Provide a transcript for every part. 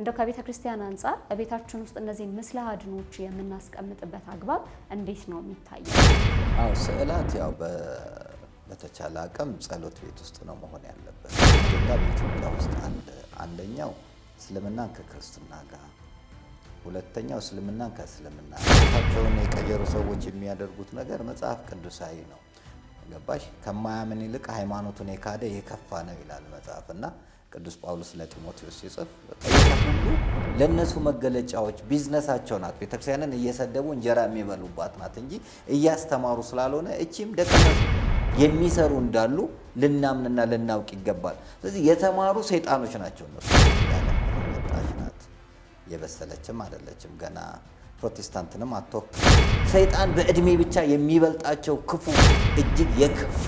እንደው ከቤተ ክርስቲያን አንፃር በቤታችን ውስጥ እነዚህ ምስለ አድኖች የምናስቀምጥበት አግባብ እንዴት ነው የሚታየው? አዎ ስዕላት ያው በተቻለ አቅም ጸሎት ቤት ውስጥ ነው መሆን ያለበት። በኢትዮጵያ ውስጥ አንደኛው እስልምናን ከክርስትና ጋር፣ ሁለተኛው እስልምናን ከእስልምና ታቸውን የቀየሩ ሰዎች የሚያደርጉት ነገር መጽሐፍ ቅዱሳዊ ነው። ገባሽ? ከማያምን ይልቅ ሃይማኖቱን የካደ የከፋ ነው ይላል መጽሐፍና ቅዱስ ጳውሎስ ለጢሞቴዎስ ሲጽፍ ሁሉ ለነሱ መገለጫዎች ቢዝነሳቸው ናት። ቤተክርስቲያንን እየሰደቡ እንጀራ የሚበሉባት ናት እንጂ እያስተማሩ ስላልሆነ እቺም ደቀመ የሚሰሩ እንዳሉ ልናምንና ልናውቅ ይገባል። ስለዚህ የተማሩ ሰይጣኖች ናቸው እነሱ። ወጣሽ ናት፣ የበሰለችም አይደለችም ገና ፕሮቴስታንትንም አትወክል። ሰይጣን በእድሜ ብቻ የሚበልጣቸው ክፉ እጅግ የክፉ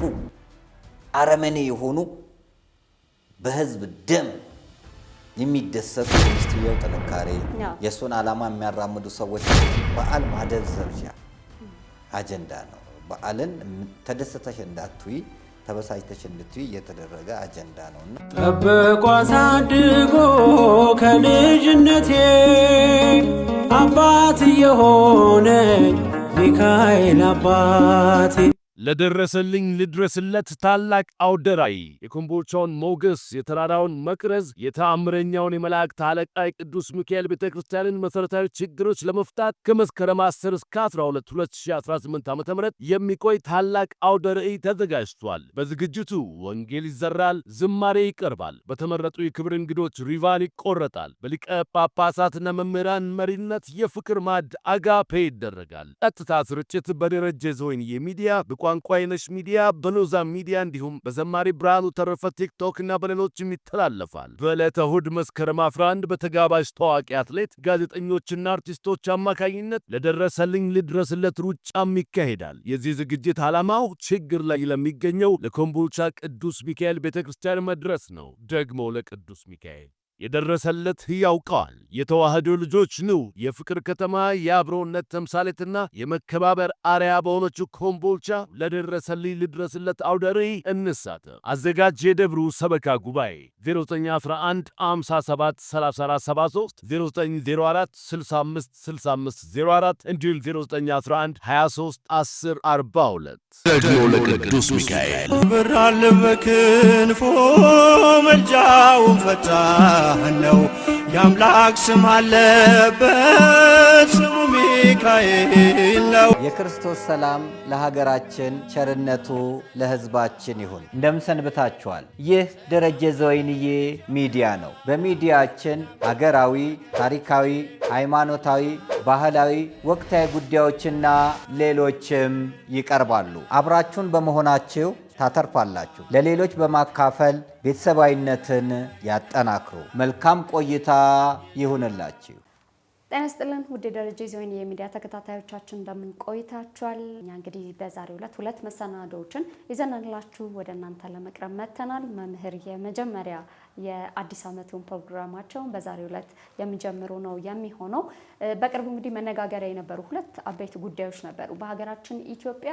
አረመኔ የሆኑ በህዝብ ደም የሚደሰቱ ሚስትየው ጥንካሬ የሱን ዓላማ የሚያራምዱ ሰዎች በዓል ማደብዘዣ አጀንዳ ነው። በዓልን ተደስተሽ እንዳትይ ተበሳጭተሽ እንድትይ የተደረገ አጀንዳ ነውና ጠብቆ አሳድጎ ከልጅነቴ አባት የሆነኝ ሚካኤል አባቴ ለደረሰልኝ ልድረስለት ታላቅ አውደ ራእይ የኮምቦልቻውን ሞገስ የተራራውን መቅረዝ የተአምረኛውን የመላእክት አለቃ የቅዱስ ሚካኤል ቤተክርስቲያንን መሰረታዊ ችግሮች ለመፍታት ከመስከረም 10 እስከ 12 2018 ዓ.ም የሚቆይ ታላቅ አውደ ራእይ ተዘጋጅቷል። በዝግጅቱ ወንጌል ይዘራል፣ ዝማሬ ይቀርባል፣ በተመረጡ የክብር እንግዶች ሪቫን ይቆረጣል፣ በሊቀ ጳጳሳትና መምህራን መሪነት የፍቅር ማዕድ አጋፔ ይደረጋል። ቀጥታ ስርጭት በደረጀ ዘወይንዬ ሚዲያ ቋንቋ የነሽ ሚዲያ በሎዛ ሚዲያ እንዲሁም በዘማሪ ብርሃኑ ተረፈ ቲክቶክ እና በሌሎችም ይተላለፋል። በዕለተ እሑድ መስከረም 11 በተጋባዥ ታዋቂ አትሌት ጋዜጠኞችና አርቲስቶች አማካኝነት ለደረሰልኝ ልድረስለት ሩጫም ይካሄዳል። የዚህ ዝግጅት ዓላማው ችግር ላይ ለሚገኘው ለኮምቦልቻ ቅዱስ ሚካኤል ቤተክርስቲያን መድረስ ነው። ደግሞ ለቅዱስ ሚካኤል የደረሰለት ያውቀዋል። የተዋህዶ ልጆች ነው። የፍቅር ከተማ የአብሮነት ተምሳሌትና የመከባበር አርያ በሆነችው ኮምቦልቻ ለደረሰልኝ ልድረስለት አውደ ርዕይ እንሳተፍ። አዘጋጅ የደብሩ ሰበካ ጉባኤ 0911 57 3473 0904 65 65 04 እንዲሁም 0911 23 10 42 ደግሞ ለቅዱስ ሚካኤል ብራል በክንፎ መልጃውን ፈታ ነው የአምላክ ስም አለበት ስሙ ሚካኤል ነው። የክርስቶስ ሰላም ለሀገራችን ቸርነቱ ለሕዝባችን ይሁን። እንደምሰንብታችኋል። ይህ ደረጀ ዘወይንዬ ሚዲያ ነው። በሚዲያችን ሀገራዊ፣ ታሪካዊ፣ ሃይማኖታዊ፣ ባህላዊ፣ ወቅታዊ ጉዳዮችና ሌሎችም ይቀርባሉ። አብራችሁን በመሆናችሁ ታተርፋላችሁ። ለሌሎች በማካፈል ቤተሰባዊነትን ያጠናክሩ። መልካም ቆይታ ይሁንላችሁ። ጤና ይስጥልን ውድ ደረጀ ዘወይንዬ የሚዲያ ተከታታዮቻችን እንደምን ቆይታችኋል? እኛ እንግዲህ በዛሬው ዕለት ሁለት መሰናዶዎችን ይዘንላችሁ ወደ እናንተ ለመቅረብ መጥተናል። መምህር የመጀመሪያ የአዲስ ዓመቱን ፕሮግራማቸውን በዛሬው ዕለት የሚጀምሩ ነው የሚሆነው። በቅርቡ እንግዲህ መነጋገሪያ የነበሩ ሁለት አበይት ጉዳዮች ነበሩ በሀገራችን ኢትዮጵያ።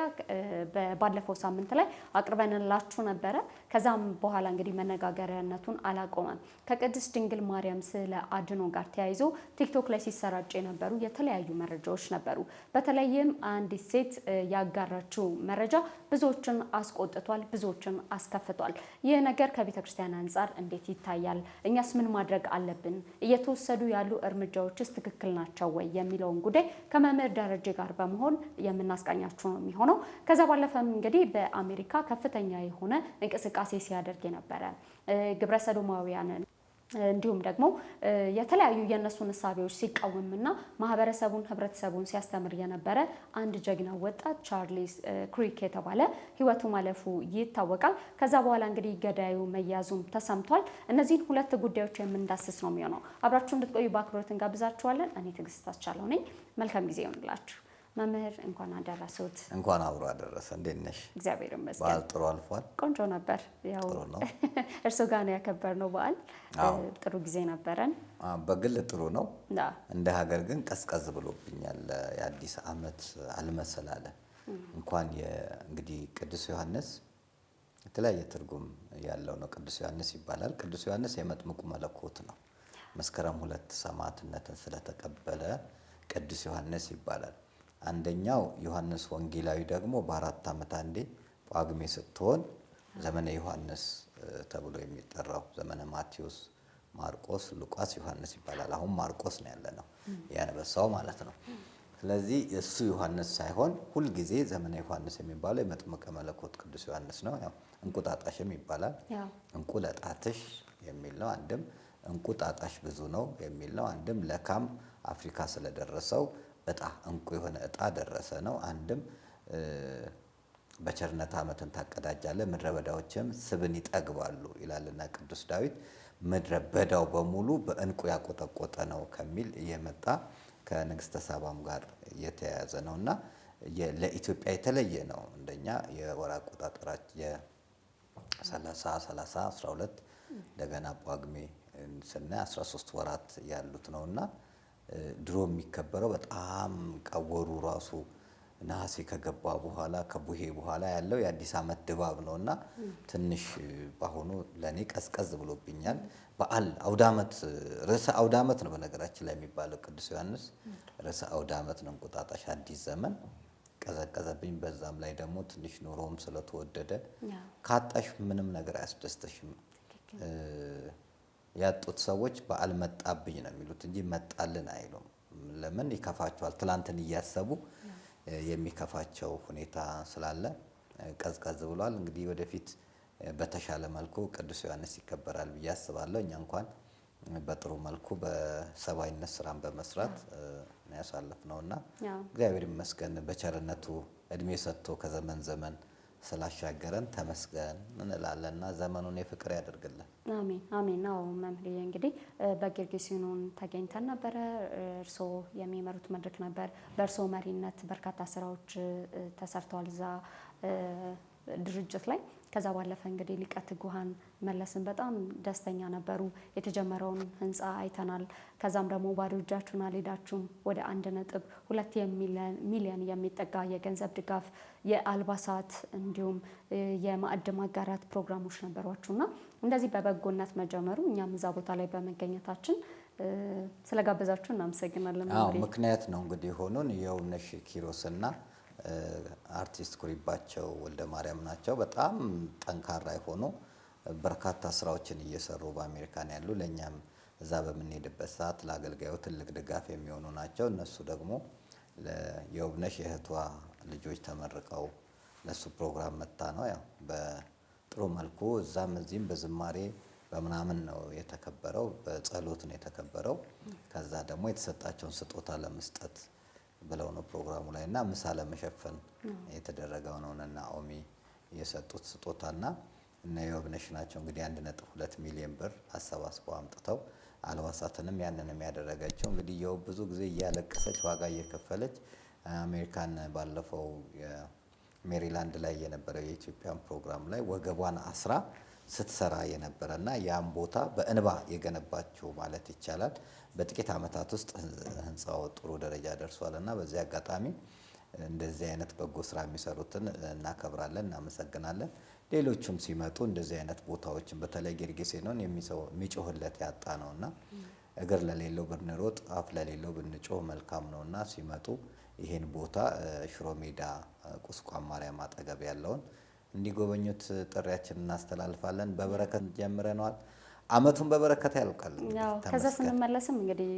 ባለፈው ሳምንት ላይ አቅርበንላችሁ ነበረ። ከዛም በኋላ እንግዲህ መነጋገሪያነቱን አላቆመም። ከቅድስት ድንግል ማርያም ስዕለ አድኅኖ ጋር ተያይዞ ቲክቶክ ላይ ሲሰራጭ የነበሩ የተለያዩ መረጃዎች ነበሩ። በተለይም አንዲት ሴት ያጋራችው መረጃ ብዙዎችን አስቆጥቷል፣ ብዙዎችን አስከፍቷል። ይህ ነገር ከቤተክርስቲያን አንጻር እንዴት ይታያል? እኛስ ምን ማድረግ አለብን? እየተወሰዱ ያሉ እርምጃዎችስ ትክክል ናቸው ወይ የሚለውን ጉዳይ ከመምህር ደረጀ ጋር በመሆን የምናስቃኛችሁ ነው የሚሆነው። ከዛ ባለፈም እንግዲህ በአሜሪካ ከፍተኛ የሆነ እንቅስቃሴ ሲያደርግ የነበረ ግብረ ሰዶማውያንን እንዲሁም ደግሞ የተለያዩ የነሱን እሳቤዎች ሲቃወምና ማህበረሰቡን ህብረተሰቡን ሲያስተምር የነበረ አንድ ጀግና ወጣት ቻርልስ ክሪክ የተባለ ህይወቱ ማለፉ ይታወቃል። ከዛ በኋላ እንግዲህ ገዳዩ መያዙም ተሰምቷል። እነዚህን ሁለት ጉዳዮች የምንዳስስ ነው የሚሆነው። አብራችሁ እንድትቆዩ በአክብሮት እንጋብዛችኋለን። እኔ ትዕግስት አስቻለው ነኝ። መልካም ጊዜ ይሁንላችሁ። መምህር እንኳን አደረሰዎት። እንኳን አብሮ አደረሰ። እንዴት ነሽ? እግዚአብሔር ይመስገን። በዓል ጥሩ አልፏል? ቆንጆ ነበር። ያው ጥሩ ነው። እርሱ ጋር ነው ያከበርነው በዓል። ጥሩ ጊዜ ነበረን። በግል ጥሩ ነው። እንደ ሀገር ግን ቀዝቀዝ ብሎብኛል። የአዲስ ዓመት አልመሰላለ። እንኳን እንግዲህ ቅዱስ ዮሐንስ የተለያየ ትርጉም ያለው ነው። ቅዱስ ዮሐንስ ይባላል። ቅዱስ ዮሐንስ የመጥምቁ መለኮት ነው። መስከረም 2 ሰማዕትነትን ስለተቀበለ ቅዱስ ዮሐንስ ይባላል። አንደኛው ዮሐንስ ወንጌላዊ ደግሞ በ4 ዓመት አንዴ ጳጉሜ ስትሆን ዘመነ ዮሐንስ ተብሎ የሚጠራው ዘመነ ማቴዎስ፣ ማርቆስ፣ ሉቃስ፣ ዮሐንስ ይባላል። አሁን ማርቆስ ነው ያለነው ያነበሳው ማለት ነው። ስለዚህ እሱ ዮሐንስ ሳይሆን ሁልጊዜ ዘመነ ዮሐንስ የሚባለው የመጥምቀ መለኮት ቅዱስ ዮሐንስ ነው። ያው እንቁጣጣሽም ይባላል። እንቁ ለጣትሽ የሚል ነው አንድም፣ እንቁጣጣሽ ብዙ ነው የሚል ነው አንድም፣ ለካም አፍሪካ ስለደረሰው እጣ እንቁ የሆነ እጣ ደረሰ ነው አንድም፣ በቸርነት ዓመትን ታቀዳጃለህ ምድረ በዳዎችም ስብን ይጠግባሉ ይላልና ቅዱስ ዳዊት። ምድረ በዳው በሙሉ በእንቁ ያቆጠቆጠ ነው ከሚል የመጣ ከንግስተ ሳባም ጋር የተያያዘ ነውና ለኢትዮጵያ የተለየ ነው። እንደኛ የወር አቆጣጠራችን የ30 30 12 እንደገና ጳጉሜ ስናይ 13 ወራት ያሉት ነውና ድሮ የሚከበረው በጣም ቀወሩ ራሱ ነሐሴ ከገባ በኋላ ከቡሄ በኋላ ያለው የአዲስ ዓመት ድባብ ነውና ትንሽ ባሁኑ ለኔ ቀዝቀዝ ብሎብኛል። በዓል አውደ ዓመት ርዕሰ አውደ ዓመት ነው በነገራችን ላይ የሚባለው ቅዱስ ዮሐንስ ርዕሰ አውደ ዓመት ነው። እንቁጣጣሽ አዲስ ዘመን ቀዘቀዘብኝ። በዛም ላይ ደግሞ ትንሽ ኑሮም ስለተወደደ ካጣሽ ምንም ነገር አያስደስተሽም። ያጡት ሰዎች በዓል መጣብኝ ነው የሚሉት እንጂ መጣልን አይሉም። ለምን ይከፋቸዋል? ትላንትን እያሰቡ የሚከፋቸው ሁኔታ ስላለ ቀዝቀዝ ብሏል። እንግዲህ ወደፊት በተሻለ መልኩ ቅዱስ ዮሐንስ ይከበራል ብዬ አስባለሁ። እኛ እንኳን በጥሩ መልኩ በሰብአዊነት ስራን በመስራት ያሳለፍነውና እግዚአብሔር ይመስገን በቸርነቱ እድሜ ሰጥቶ ከዘመን ዘመን ስላሻገረን ተመስገን እንላለንና ዘመኑን የፍቅር ያደርግልን። አሜን አሜን። ነው መምህር እንግዲህ በጌርጌሴኖን ተገኝተን ነበረ። እርስዎ የሚመሩት መድረክ ነበር። በእርስዎ መሪነት በርካታ ስራዎች ተሰርተዋል እዛ ድርጅት ላይ። ከዛ ባለፈ እንግዲህ ሊቀ ትጉሃን መለስን በጣም ደስተኛ ነበሩ። የተጀመረውን ህንፃ አይተናል። ከዛም ደግሞ ባዶ እጃችሁን አልሄዳችሁም። ወደ 1.2 ሚሊዮን የሚጠጋ የገንዘብ ድጋፍ፣ የአልባሳት እንዲሁም የማዕድ ማጋራት ፕሮግራሞች ነበሯችሁና እንደዚህ በበጎነት መጀመሩ እኛም እዛ ቦታ ላይ በመገኘታችን ስለጋበዛችሁ እናመሰግናለን። ምክንያት ነው እንግዲህ ሆኖን የውብነሽ ኪሮስና አርቲስት ኩሪባቸው ወልደ ማርያም ናቸው። በጣም ጠንካራ የሆኑ በርካታ ስራዎችን እየሰሩ በአሜሪካን ያሉ ለኛም እዛ በምንሄድበት ሰዓት ለአገልጋዩ ትልቅ ድጋፍ የሚሆኑ ናቸው። እነሱ ደግሞ የውብነሽ የእህቷ ልጆች ተመርቀው ለሱ ፕሮግራም መታ ነው ያው በጥሩ መልኩ እዛም እዚህም በዝማሬ በምናምን ነው የተከበረው። በጸሎት ነው የተከበረው። ከዛ ደግሞ የተሰጣቸውን ስጦታ ለመስጠት ብለው ነው ፕሮግራሙ ላይ እና ምሳ ለመሸፈን የተደረገው ነው። እና ኦሚ የሰጡት ስጦታና እና የውብነሽ ናቸው እንግዲህ 1.2 ሚሊዮን ብር አሰባስበው አምጥተው አልባሳትንም ያንንም ያደረገችው። እንግዲህ የውብ ብዙ ጊዜ እያለቀሰች ዋጋ እየከፈለች አሜሪካን ባለፈው ሜሪላንድ ላይ የነበረው የኢትዮጵያን ፕሮግራም ላይ ወገቧን አስራ ስትሰራ የነበረና ያን ቦታ በእንባ የገነባቸው ማለት ይቻላል። በጥቂት ዓመታት ውስጥ ህንጻው ጥሩ ደረጃ ደርሷልና በዚህ አጋጣሚ እንደዚህ አይነት በጎ ስራ የሚሰሩትን እናከብራለን፣ እናመሰግናለን። ሌሎቹም ሲመጡ እንደዚህ አይነት ቦታዎችን በተለይ ጌርጌሴኖን የሚጮህለት ያጣ ነውና እግር ለሌለው ብንሮጥ አፍ ለሌለው ብንጮህ መልካም ነውና ሲመጡ ይሄን ቦታ ሽሮ ሜዳ ቁስቋም ማርያም አጠገብ ያለውን እንዲጎበኙት ጥሪያችንን እናስተላልፋለን። በበረከት ጀምረናል። አመቱን በበረከት ያልቃል። ከዛ ስንመለስም እንግዲህ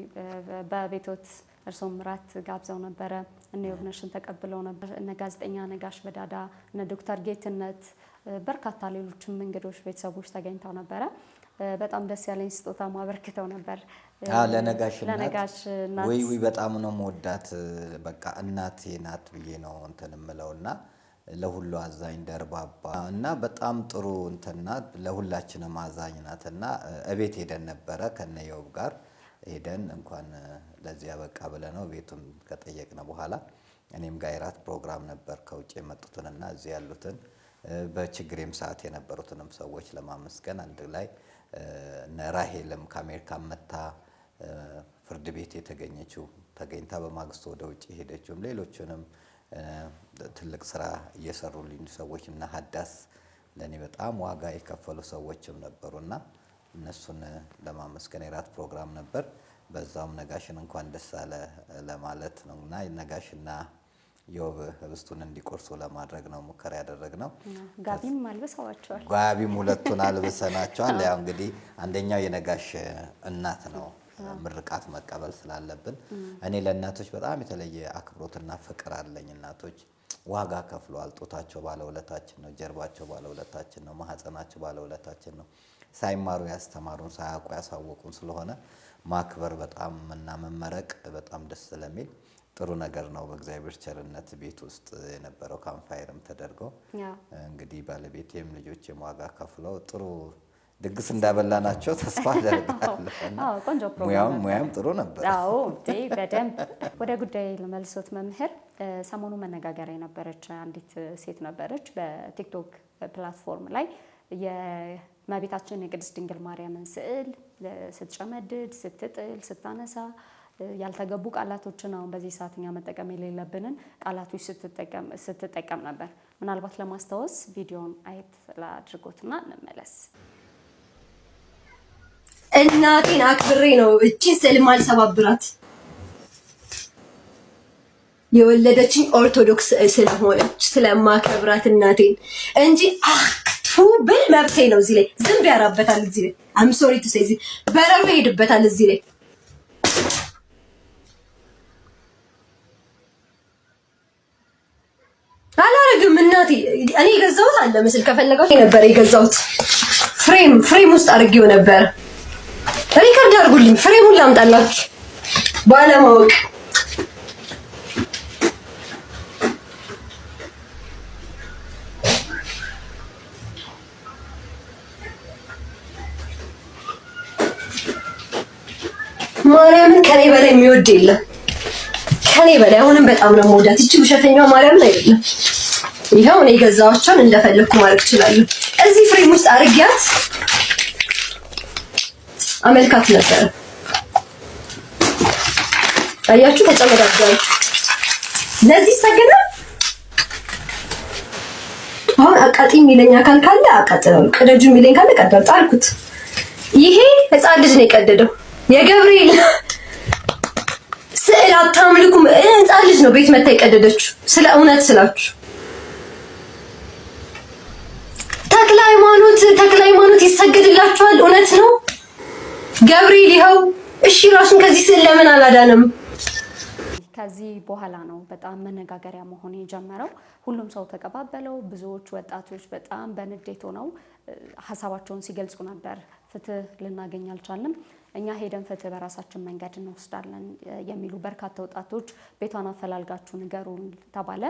በቤቶት እርሶም ራት ጋብዘው ነበረ። እነ የውብነሽን ተቀብለው ነበር። እነ ጋዜጠኛ ነጋሽ በዳዳ፣ እነ ዶክተር ጌትነት በርካታ ሌሎችም እንግዶች ቤተሰቦች ተገኝተው ነበረ። በጣም ደስ ያለኝ ስጦታ ማበርክተው ነበር ለነጋሽ እናት። ወይ በጣም ነው መወዳት። በቃ እናቴ ናት ብዬ ነው እንትን እምለውና ለሁሉ አዛኝ ደርባባ እና በጣም ጥሩ እንትና ለሁላችንም አዛኝ ናትና እቤት ሄደን ነበረ ከነየውብ ጋር ሄደን እንኳን ለዚህ ያበቃ ብለነው ቤቱን ከጠየቅነ በኋላ እኔም ጋር የራት ፕሮግራም ነበር ከውጭ የመጡትንና እዚህ ያሉትን በችግሬም ሰዓት የነበሩትንም ሰዎች ለማመስገን አንድ ላይ ራሄልም ከአሜሪካ መታ ፍርድ ቤት የተገኘችው ተገኝታ በማግስቱ ወደ ውጭ ሄደችውም ሌሎችንም ትልቅ ስራ እየሰሩልኝ ሰዎች እና ሀዳስ ለኔ በጣም ዋጋ የከፈሉ ሰዎችም ነበሩና እነሱን ለማመስገን የራት ፕሮግራም ነበር። በዛም ነጋሽን እንኳን ደስ አለ ለማለት ነውና ነጋሽና ዮብ ህብስቱን እንዲቆርሱ ለማድረግ ነው ሙከራ ያደረግነው። ጋቢም አልብሰዋቸዋል። ጋቢም ሁለቱን አልብሰናቸዋል። ያው እንግዲህ አንደኛው የነጋሽ እናት ነው ምርቃት መቀበል ስላለብን እኔ ለእናቶች በጣም የተለየ አክብሮትና ፍቅር አለኝ። እናቶች ዋጋ ከፍለዋል። ጡታቸው ባለውለታችን ነው፣ ጀርባቸው ባለውለታችን ነው፣ ማህፀናቸው ባለውለታችን ነው። ሳይማሩ ያስተማሩን፣ ሳያውቁ ያሳወቁን ስለሆነ ማክበር በጣም እና መመረቅ በጣም ደስ ስለሚል ጥሩ ነገር ነው። በእግዚአብሔር ቸርነት ቤት ውስጥ የነበረው ካምፋየርም ተደርጎ እንግዲህ ባለቤቴም ልጆቼም ዋጋ ከፍለው ጥሩ ድግስ እንዳበላናቸው ተስፋ አደርጋለሁ። አዎ ቆንጆ ፕሮግራም ሙያም ጥሩ ነበር። አዎ በደንብ ወደ ጉዳይ ለመልሶት መምህር ሰሞኑ መነጋገሪያ የነበረች አንዲት ሴት ነበረች በቲክቶክ ፕላትፎርም ላይ የእመቤታችን የቅድስት ድንግል ማርያምን ስዕል ስትጨመድድ፣ ስትጥል፣ ስታነሳ ያልተገቡ ቃላቶችን አሁን በዚህ ሰዓትኛ መጠቀም የሌለብንን ቃላቶች ስትጠቀም ነበር። ምናልባት ለማስታወስ ቪዲዮን አየት ላድርጎትና እንመለስ። እናቴን አክብሬ ነው እቺ ስዕል ማልሰባብራት። የወለደችኝ ኦርቶዶክስ ስለሆነች ስለማከብራት እናቴን እንጂ ብል መብቴ ነው። እዚህ ላይ ዝንብ ያራበታል። እዚህ ላይ አም ሶሪ ቱ ሴይ በረሮ ይሄድበታል። እዚህ ላይ አላረግም። እናቴ እኔ የገዛሁት አለ ምስል ከፈለጋችሁ ነበር የገዛሁት ፍሬም ውስጥ አድርጌው ነበር። ሪከርድ አድርጉልኝ። ፍሬሙን ላምጣላችሁ ባለማወቅ ማርያምን ከኔ በላይ የሚወድ የለም። ከኔ በላይ አሁንም በጣም ነው የምወዳት። እቺ ውሸተኛው ማርያምን አይደለም። ይሄው እኔ ገዛዋቸውን እንደፈለኩ ማለት እችላለሁ። እዚህ ፍሬም ውስጥ አድርጊያት አመልካት ነበር። አያችሁ ተጨመዳጃል። ለዚህ ሰገና አሁን አቃጢ የሚለኝ አካል ካለ አቃጥለው፣ ቅደጁ የሚለኝ ካለ ቀደው ጣልኩት። ይሄ ህፃን ልጅ ነው የቀደደው። የገብርኤል ስዕል አታምልኩም። ህፃን ልጅ ነው ቤት መታ የቀደደችው። ስለ እውነት ስላችሁ ተክለ ሃይማኖት ይሰገድላችኋል። እውነት ነው። ገብርኤል ይኸው። እሺ ራሱን ከዚህ ስዕል ለምን አላዳንም? ከዚህ በኋላ ነው በጣም መነጋገሪያ መሆን የጀመረው። ሁሉም ሰው ተቀባበለው። ብዙዎች ወጣቶች በጣም በንዴት ሆነው ሀሳባቸውን ሲገልጹ ነበር። ፍትህ ልናገኝ አልቻልንም፣ እኛ ሄደን ፍትህ በራሳችን መንገድ እንወስዳለን የሚሉ በርካታ ወጣቶች ቤቷን አፈላልጋችሁ ንገሩን ተባለ።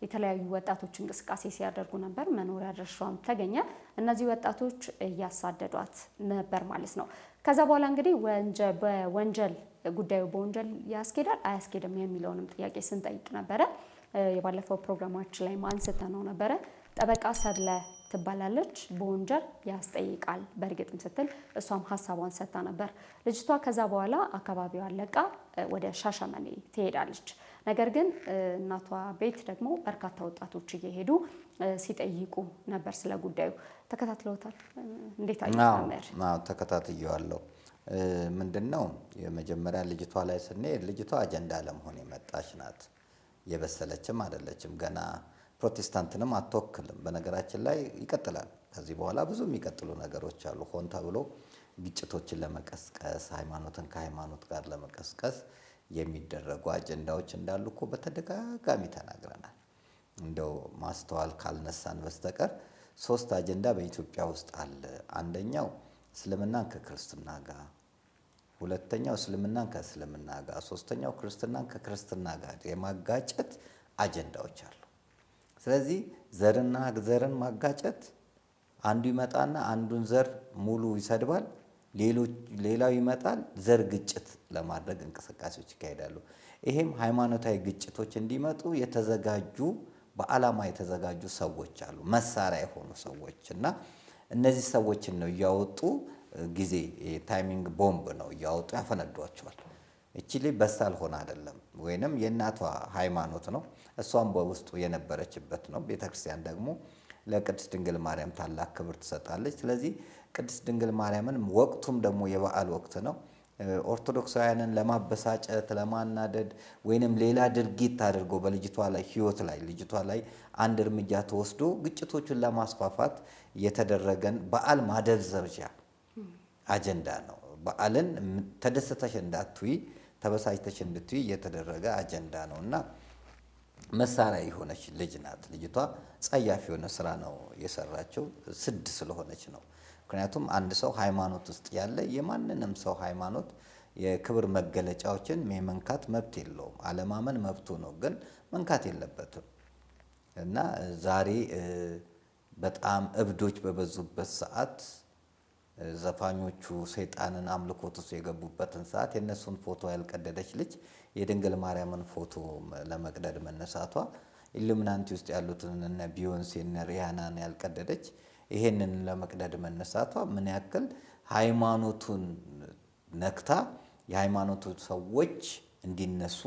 የተለያዩ ወጣቶች እንቅስቃሴ ሲያደርጉ ነበር። መኖሪያ አድራሻዋም ተገኘ። እነዚህ ወጣቶች እያሳደዷት ነበር ማለት ነው። ከዛ በኋላ እንግዲህ በወንጀል ጉዳዩ በወንጀል ያስኬዳል አያስኬድም የሚለውንም ጥያቄ ስንጠይቅ ነበረ። የባለፈው ፕሮግራማችን ላይ አንስተነው ነበረ። ጠበቃ ሰብለ ትባላለች። በወንጀል ያስጠይቃል በእርግጥም ስትል እሷም ሀሳቧን ሰጥታ ነበር። ልጅቷ ከዛ በኋላ አካባቢዋን ለቃ ወደ ሻሸመኔ ትሄዳለች። ነገር ግን እናቷ ቤት ደግሞ በርካታ ወጣቶች እየሄዱ ሲጠይቁ ነበር ስለ ጉዳዩ። ተከታትለውታል? እንዴት አይተናመር? ተከታትየዋለሁ። ምንድነው የመጀመሪያ ልጅቷ ላይ ስንሄድ ልጅቷ አጀንዳ ለመሆን የመጣች ናት። የበሰለችም አይደለችም። ገና ፕሮቴስታንትንም አትወክልም። በነገራችን ላይ ይቀጥላል። ከዚህ በኋላ ብዙ የሚቀጥሉ ነገሮች አሉ። ሆን ተብሎ ግጭቶችን ለመቀስቀስ፣ ሃይማኖትን ከሃይማኖት ጋር ለመቀስቀስ የሚደረጉ አጀንዳዎች እንዳሉ እኮ በተደጋጋሚ ተናግረናል። እንደው ማስተዋል ካልነሳን በስተቀር 3 አጀንዳ በኢትዮጵያ ውስጥ አለ። አንደኛው እስልምናን ከክርስትና ጋር፣ ሁለተኛው እስልምናን ከእስልምና ጋር፣ ሶስተኛው ክርስትናን ከክርስትና ጋር የማጋጨት አጀንዳዎች አሉ። ስለዚህ ዘርን ማጋጨት፣ አንዱ ይመጣና አንዱን ዘር ሙሉ ይሰድባል፣ ሌላው ይመጣል፣ ዘር ግጭት ለማድረግ እንቅስቃሴዎች ይካሄዳሉ። ይሄም ሃይማኖታዊ ግጭቶች እንዲመጡ የተዘጋጁ በዓላማ የተዘጋጁ ሰዎች አሉ፣ መሳሪያ የሆኑ ሰዎች እና እነዚህ ሰዎችን ነው እያወጡ ጊዜ ታይሚንግ ቦምብ ነው እያወጡ ያፈነዷቸዋል። እቺ ላይ በሳል ሆነ አይደለም፣ ወይንም የእናቷ ሃይማኖት ነው፣ እሷም በውስጡ የነበረችበት ነው። ቤተክርስቲያን ደግሞ ለቅድስት ድንግል ማርያም ታላቅ ክብር ትሰጣለች። ስለዚህ ቅድስት ድንግል ማርያምን ወቅቱም ደግሞ የበዓል ወቅት ነው። ኦርቶዶክሳውያንን ለማበሳጨት ለማናደድ ወይንም ሌላ ድርጊት አድርጎ በልጅቷ ላይ ሕይወት ላይ ልጅቷ ላይ አንድ እርምጃ ተወስዶ ግጭቶቹን ለማስፋፋት የተደረገን በዓል ማደብዘዣ አጀንዳ ነው። በዓልን ተደስተሽ እንዳትይ ተበሳጭተሽ እንድትይ የተደረገ አጀንዳ ነው እና መሳሪያ የሆነች ልጅ ናት ልጅቷ። ጸያፍ የሆነ ስራ ነው የሰራችው፣ ስድ ስለሆነች ነው። ምክንያቱም አንድ ሰው ሃይማኖት ውስጥ ያለ የማንንም ሰው ሃይማኖት የክብር መገለጫዎችን መንካት መብት የለውም። አለማመን መብቱ ነው፣ ግን መንካት የለበትም እና ዛሬ በጣም እብዶች በበዙበት ሰዓት ዘፋኞቹ ሰይጣንን አምልኮት ውስጥ የገቡበትን ሰዓት የእነሱን ፎቶ ያልቀደደች ልጅ የድንግል ማርያምን ፎቶ ለመቅደድ መነሳቷ፣ ኢሉሚናንቲ ውስጥ ያሉትን እነ ቢዮንሴ እነ ሪያናን ያልቀደደች ይሄንን ለመቅደድ መነሳቷ ምን ያክል ሃይማኖቱን ነክታ የሃይማኖቱ ሰዎች እንዲነሱ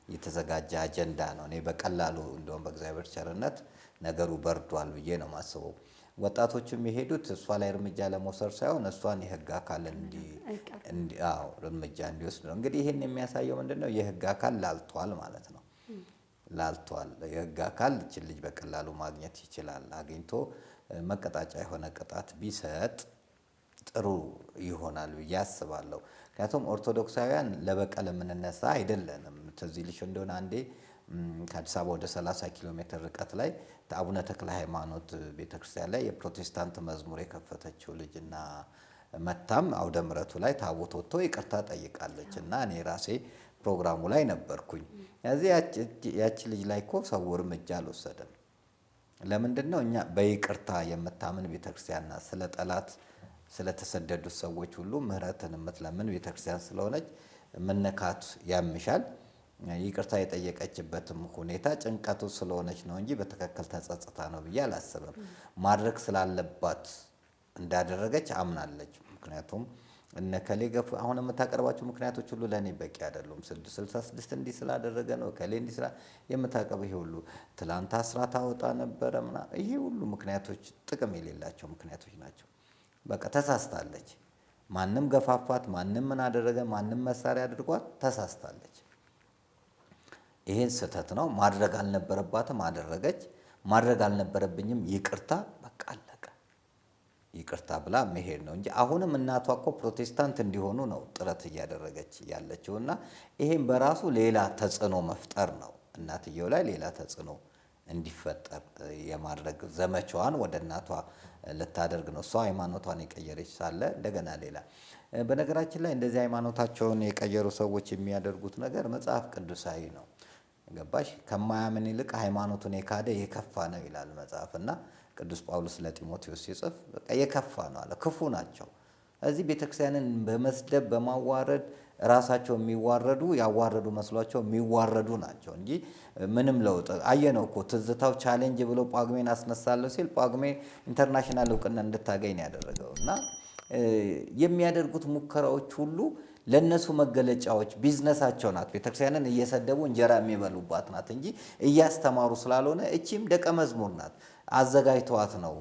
የተዘጋጀ አጀንዳ ነው። እኔ በቀላሉ እንደውም በእግዚአብሔር ቸርነት ነገሩ በርዷል ብዬ ነው የማስበው። ወጣቶችም የሄዱት እሷ ላይ እርምጃ ለመውሰድ ሳይሆን እሷን የህግ አካል እርምጃ እንዲወስድ ነው። እንግዲህ ይህን የሚያሳየው ምንድን ነው? የህግ አካል ላልቷል ማለት ነው። ላልቷል። የህግ አካል ይህችን ልጅ በቀላሉ ማግኘት ይችላል። አግኝቶ መቀጣጫ የሆነ ቅጣት ቢሰጥ ጥሩ ይሆናል ብዬ አስባለሁ። ምክንያቱም ኦርቶዶክሳውያን ለበቀል የምንነሳ አይደለንም። ትዝ ይልሽ እንደሆነ አንዴ ከአዲስ አበባ ወደ 30 ኪሎ ሜትር ርቀት ላይ አቡነ ተክለ ሃይማኖት ቤተክርስቲያን ላይ የፕሮቴስታንት መዝሙር የከፈተችው ልጅና መታም አውደ ምሕረቱ ላይ ታቦት ወጥቶ ይቅርታ ጠይቃለች እና እኔ ራሴ ፕሮግራሙ ላይ ነበርኩኝ። እዚህ ያቺ ልጅ ላይ እኮ ሰው እርምጃ አልወሰደም። ለምንድን ነው? እኛ በይቅርታ የምታምን ቤተክርስቲያን ናት። ስለ ጠላት ስለተሰደዱት ሰዎች ሁሉ ምህረትን የምትለምን ቤተክርስቲያን ስለሆነች መነካት ያምሻል። ይቅርታ የጠየቀችበትም ሁኔታ ጭንቀቱ ስለሆነች ነው እንጂ በትክክል ተጸጽታ ነው ብዬ አላስብም። ማድረግ ስላለባት እንዳደረገች አምናለች። ምክንያቱም እነከሌ ገፉ አሁን የምታቀርባቸው ምክንያቶች ሁሉ ለእኔ በቂ አይደሉም። 66 እንዲህ ስላደረገ ነው ከሌ እንዲህ ስላ የምታቀርበው ይሄ ሁሉ ትላንት አስራት አወጣ ነበረ ምናምን ይሄ ሁሉ ምክንያቶች ጥቅም የሌላቸው ምክንያቶች ናቸው። በቃ ተሳስታለች። ማንም ገፋፋት፣ ማንም ምን አደረገ፣ ማንም መሳሪያ አድርጓት ተሳስታለች። ይሄን ስህተት ነው። ማድረግ አልነበረባትም፣ አደረገች። ማድረግ አልነበረብኝም፣ ይቅርታ፣ በቃ አለቀ። ይቅርታ ብላ መሄድ ነው እንጂ አሁንም እናቷ እኮ ፕሮቴስታንት እንዲሆኑ ነው ጥረት እያደረገች ያለችው እና ይሄን በራሱ ሌላ ተጽዕኖ መፍጠር ነው። እናትየው ላይ ሌላ ተጽዕኖ እንዲፈጠር የማድረግ ዘመቻዋን ወደ እናቷ ልታደርግ ነው። እሷ ሃይማኖቷን የቀየረች ሳለ እንደገና ሌላ። በነገራችን ላይ እንደዚህ ሃይማኖታቸውን የቀየሩ ሰዎች የሚያደርጉት ነገር መጽሐፍ ቅዱሳዊ ነው። ገባሽ? ከማያምን ይልቅ ሃይማኖቱን የካደ የከፋ ነው ይላል መጽሐፍ እና ቅዱስ ጳውሎስ ለጢሞቴዎስ ሲጽፍ በቃ የከፋ ነው አለ። ክፉ ናቸው። እዚህ ቤተክርስቲያንን በመስደብ በማዋረድ ራሳቸው የሚዋረዱ ያዋረዱ መስሏቸው የሚዋረዱ ናቸው እንጂ ምንም ለውጥ አየነው እኮ። ትዝታው ቻሌንጅ ብሎ ጳጉሜን አስነሳለሁ ሲል ጳጉሜ ኢንተርናሽናል እውቅና እንድታገኝ ያደረገው እና የሚያደርጉት ሙከራዎች ሁሉ ለነሱ መገለጫዎች ቢዝነሳቸው ናት። ቤተክርስቲያንን እየሰደቡ እንጀራ የሚበሉባት ናት እንጂ እያስተማሩ ስላልሆነ እቺም ደቀ መዝሙር ናት። አዘጋጅተዋት ነው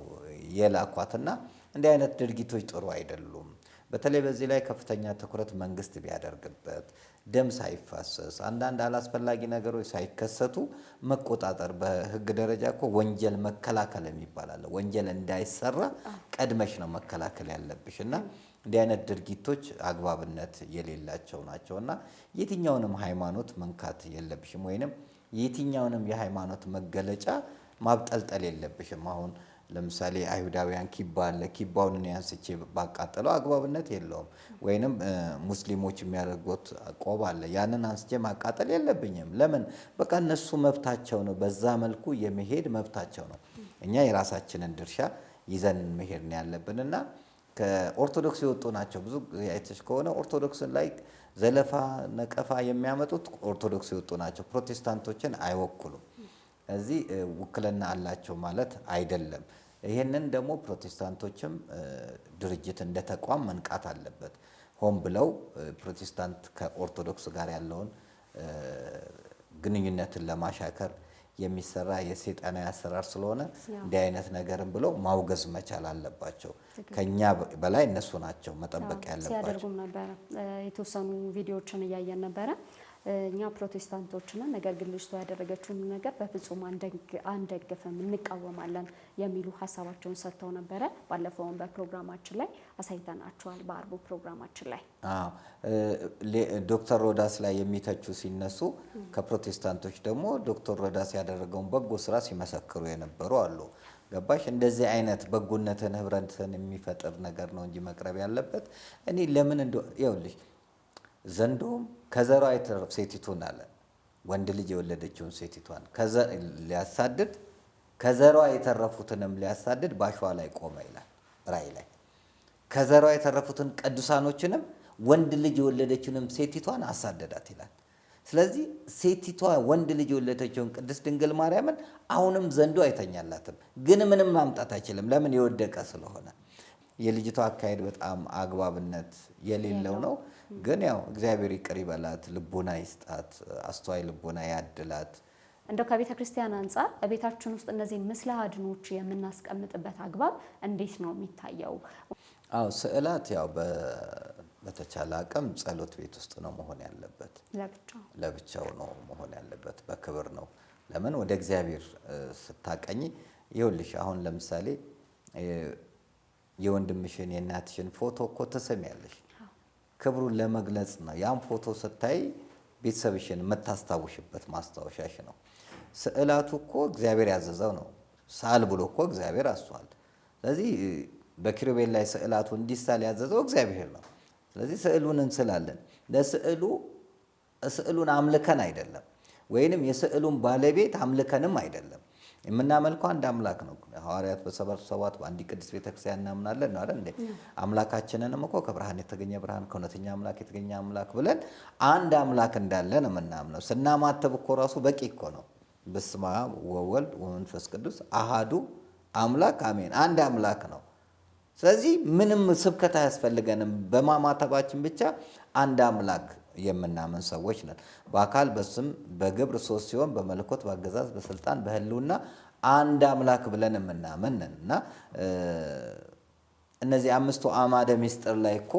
የላኳትና እንዲህ አይነት ድርጊቶች ጥሩ አይደሉም። በተለይ በዚህ ላይ ከፍተኛ ትኩረት መንግስት ቢያደርግበት፣ ደም ሳይፋሰስ አንዳንድ አላስፈላጊ ነገሮች ሳይከሰቱ መቆጣጠር። በህግ ደረጃ እኮ ወንጀል መከላከል የሚባል አለ። ወንጀል እንዳይሰራ ቀድመሽ ነው መከላከል ያለብሽ እና እንዲህ አይነት ድርጊቶች አግባብነት የሌላቸው ናቸውና የትኛውንም ሃይማኖት መንካት የለብሽም ወይንም የትኛውንም የሃይማኖት መገለጫ ማብጠልጠል የለብሽም። አሁን ለምሳሌ አይሁዳውያን ኪባ አለ። ኪባውን እኔ አንስቼ ባቃጠለው አግባብነት የለውም። ወይንም ሙስሊሞች የሚያደርጉት ቆብ አለ። ያንን አንስቼ ማቃጠል የለብኝም። ለምን? በቃ እነሱ መብታቸው ነው። በዛ መልኩ የመሄድ መብታቸው ነው። እኛ የራሳችንን ድርሻ ይዘን መሄድ ነው ያለብንና ከኦርቶዶክስ የወጡ ናቸው። ብዙ አይተሽ ከሆነ ኦርቶዶክስን ላይ ዘለፋ ነቀፋ የሚያመጡት ኦርቶዶክስ የወጡ ናቸው። ፕሮቴስታንቶችን አይወክሉም። እዚህ ውክልና አላቸው ማለት አይደለም። ይህንን ደግሞ ፕሮቴስታንቶችም ድርጅት እንደ ተቋም መንቃት አለበት። ሆን ብለው ፕሮቴስታንት ከኦርቶዶክስ ጋር ያለውን ግንኙነትን ለማሻከር የሚሰራ የሰይጣናዊ አሰራር ስለሆነ እንዲህ አይነት ነገርን ብለው ማውገዝ መቻል አለባቸው። ከኛ በላይ እነሱ ናቸው መጠበቅ ያለባቸው። ሲያደርጉም ነበረ። የተወሰኑ ቪዲዮዎችን እያየን ነበረ። እኛ ፕሮቴስታንቶች ነን፣ ነገር ግን ልጅቷ ያደረገችውን ነገር በፍጹም አንደግፍም፣ እንቃወማለን የሚሉ ሀሳባቸውን ሰጥተው ነበረ። ባለፈውን በፕሮግራማችን ላይ አሳይተናቸዋል፣ በአርቡ ፕሮግራማችን ላይ። ዶክተር ሮዳስ ላይ የሚተቹ ሲነሱ ከፕሮቴስታንቶች ደግሞ ዶክተር ሮዳስ ያደረገውን በጎ ስራ ሲመሰክሩ የነበሩ አሉ። ገባሽ? እንደዚህ አይነት በጎነትን ህብረትን የሚፈጥር ነገር ነው እንጂ መቅረብ ያለበት እኔ ለምን ይኸውልሽ ዘንዶም ከዘሯ የተረፈ ሴቲቱን አለ ወንድ ልጅ የወለደችውን ሴቲቷን ሊያሳድድ ከዘሯ የተረፉትንም ሊያሳድድ ባሸዋ ላይ ቆመ ይላል ራእይ ላይ። ከዘሯ የተረፉትን ቅዱሳኖችንም ወንድ ልጅ የወለደችውንም ሴቲቷን አሳደዳት ይላል። ስለዚህ ሴቲቷ ወንድ ልጅ የወለደችውን ቅድስት ድንግል ማርያምን አሁንም ዘንዶ አይተኛላትም፣ ግን ምንም ማምጣት አይችልም። ለምን? የወደቀ ስለሆነ። የልጅቷ አካሄድ በጣም አግባብነት የሌለው ነው። ግን ያው እግዚአብሔር ይቅር ይበላት፣ ልቦና ይስጣት፣ አስተዋይ ልቦና ያድላት። እንደው ከቤተ ክርስቲያን አንጻር በቤታችን ውስጥ እነዚህ ምስለ አድኖች የምናስቀምጥበት አግባብ እንዴት ነው የሚታየው? አዎ ስዕላት ያው በተቻለ አቅም ጸሎት ቤት ውስጥ ነው መሆን ያለበት። ለብቻው ነው መሆን ያለበት፣ በክብር ነው። ለምን? ወደ እግዚአብሔር ስታቀኝ ይኸውልሽ አሁን ለምሳሌ የወንድምሽን የእናትሽን ፎቶ እኮ ትስሚያለሽ፣ ክብሩን ለመግለጽ ነው። ያን ፎቶ ስታይ ቤተሰብሽን የምታስታውሽበት ማስታወሻሽ ነው። ስዕላቱ እኮ እግዚአብሔር ያዘዘው ነው። ሳል ብሎ እኮ እግዚአብሔር አዟል። ስለዚህ በኪሩቤል ላይ ስዕላቱ እንዲሳል ያዘዘው እግዚአብሔር ነው። ስለዚህ ስዕሉን እንስላለን። ስዕሉን አምልከን አይደለም፣ ወይንም የስዕሉን ባለቤት አምልከንም አይደለም። የምናመልከው አንድ አምላክ ነው። ሐዋርያት በሰበሰቧት በአንዲት ቅድስት ቤተክርስቲያን እናምናለን ነው አይደል እንዴ? አምላካችንንም እኮ ከብርሃን የተገኘ ብርሃን ከእውነተኛ አምላክ የተገኘ አምላክ ብለን አንድ አምላክ እንዳለ ነው የምናምነው። ስናማተብ እኮ ራሱ በቂ እኮ ነው። በስመ አብ ወወልድ ወመንፈስ ቅዱስ አሃዱ አምላክ አሜን። አንድ አምላክ ነው። ስለዚህ ምንም ስብከት አያስፈልገንም። በማማተባችን ብቻ አንድ አምላክ የምናምን ሰዎች ነን። በአካል በስም በግብር ሶስት ሲሆን በመለኮት በአገዛዝ በስልጣን በህልውና አንድ አምላክ ብለን የምናምን ነን እና እነዚህ አምስቱ አዕማደ ምስጢር ላይ እኮ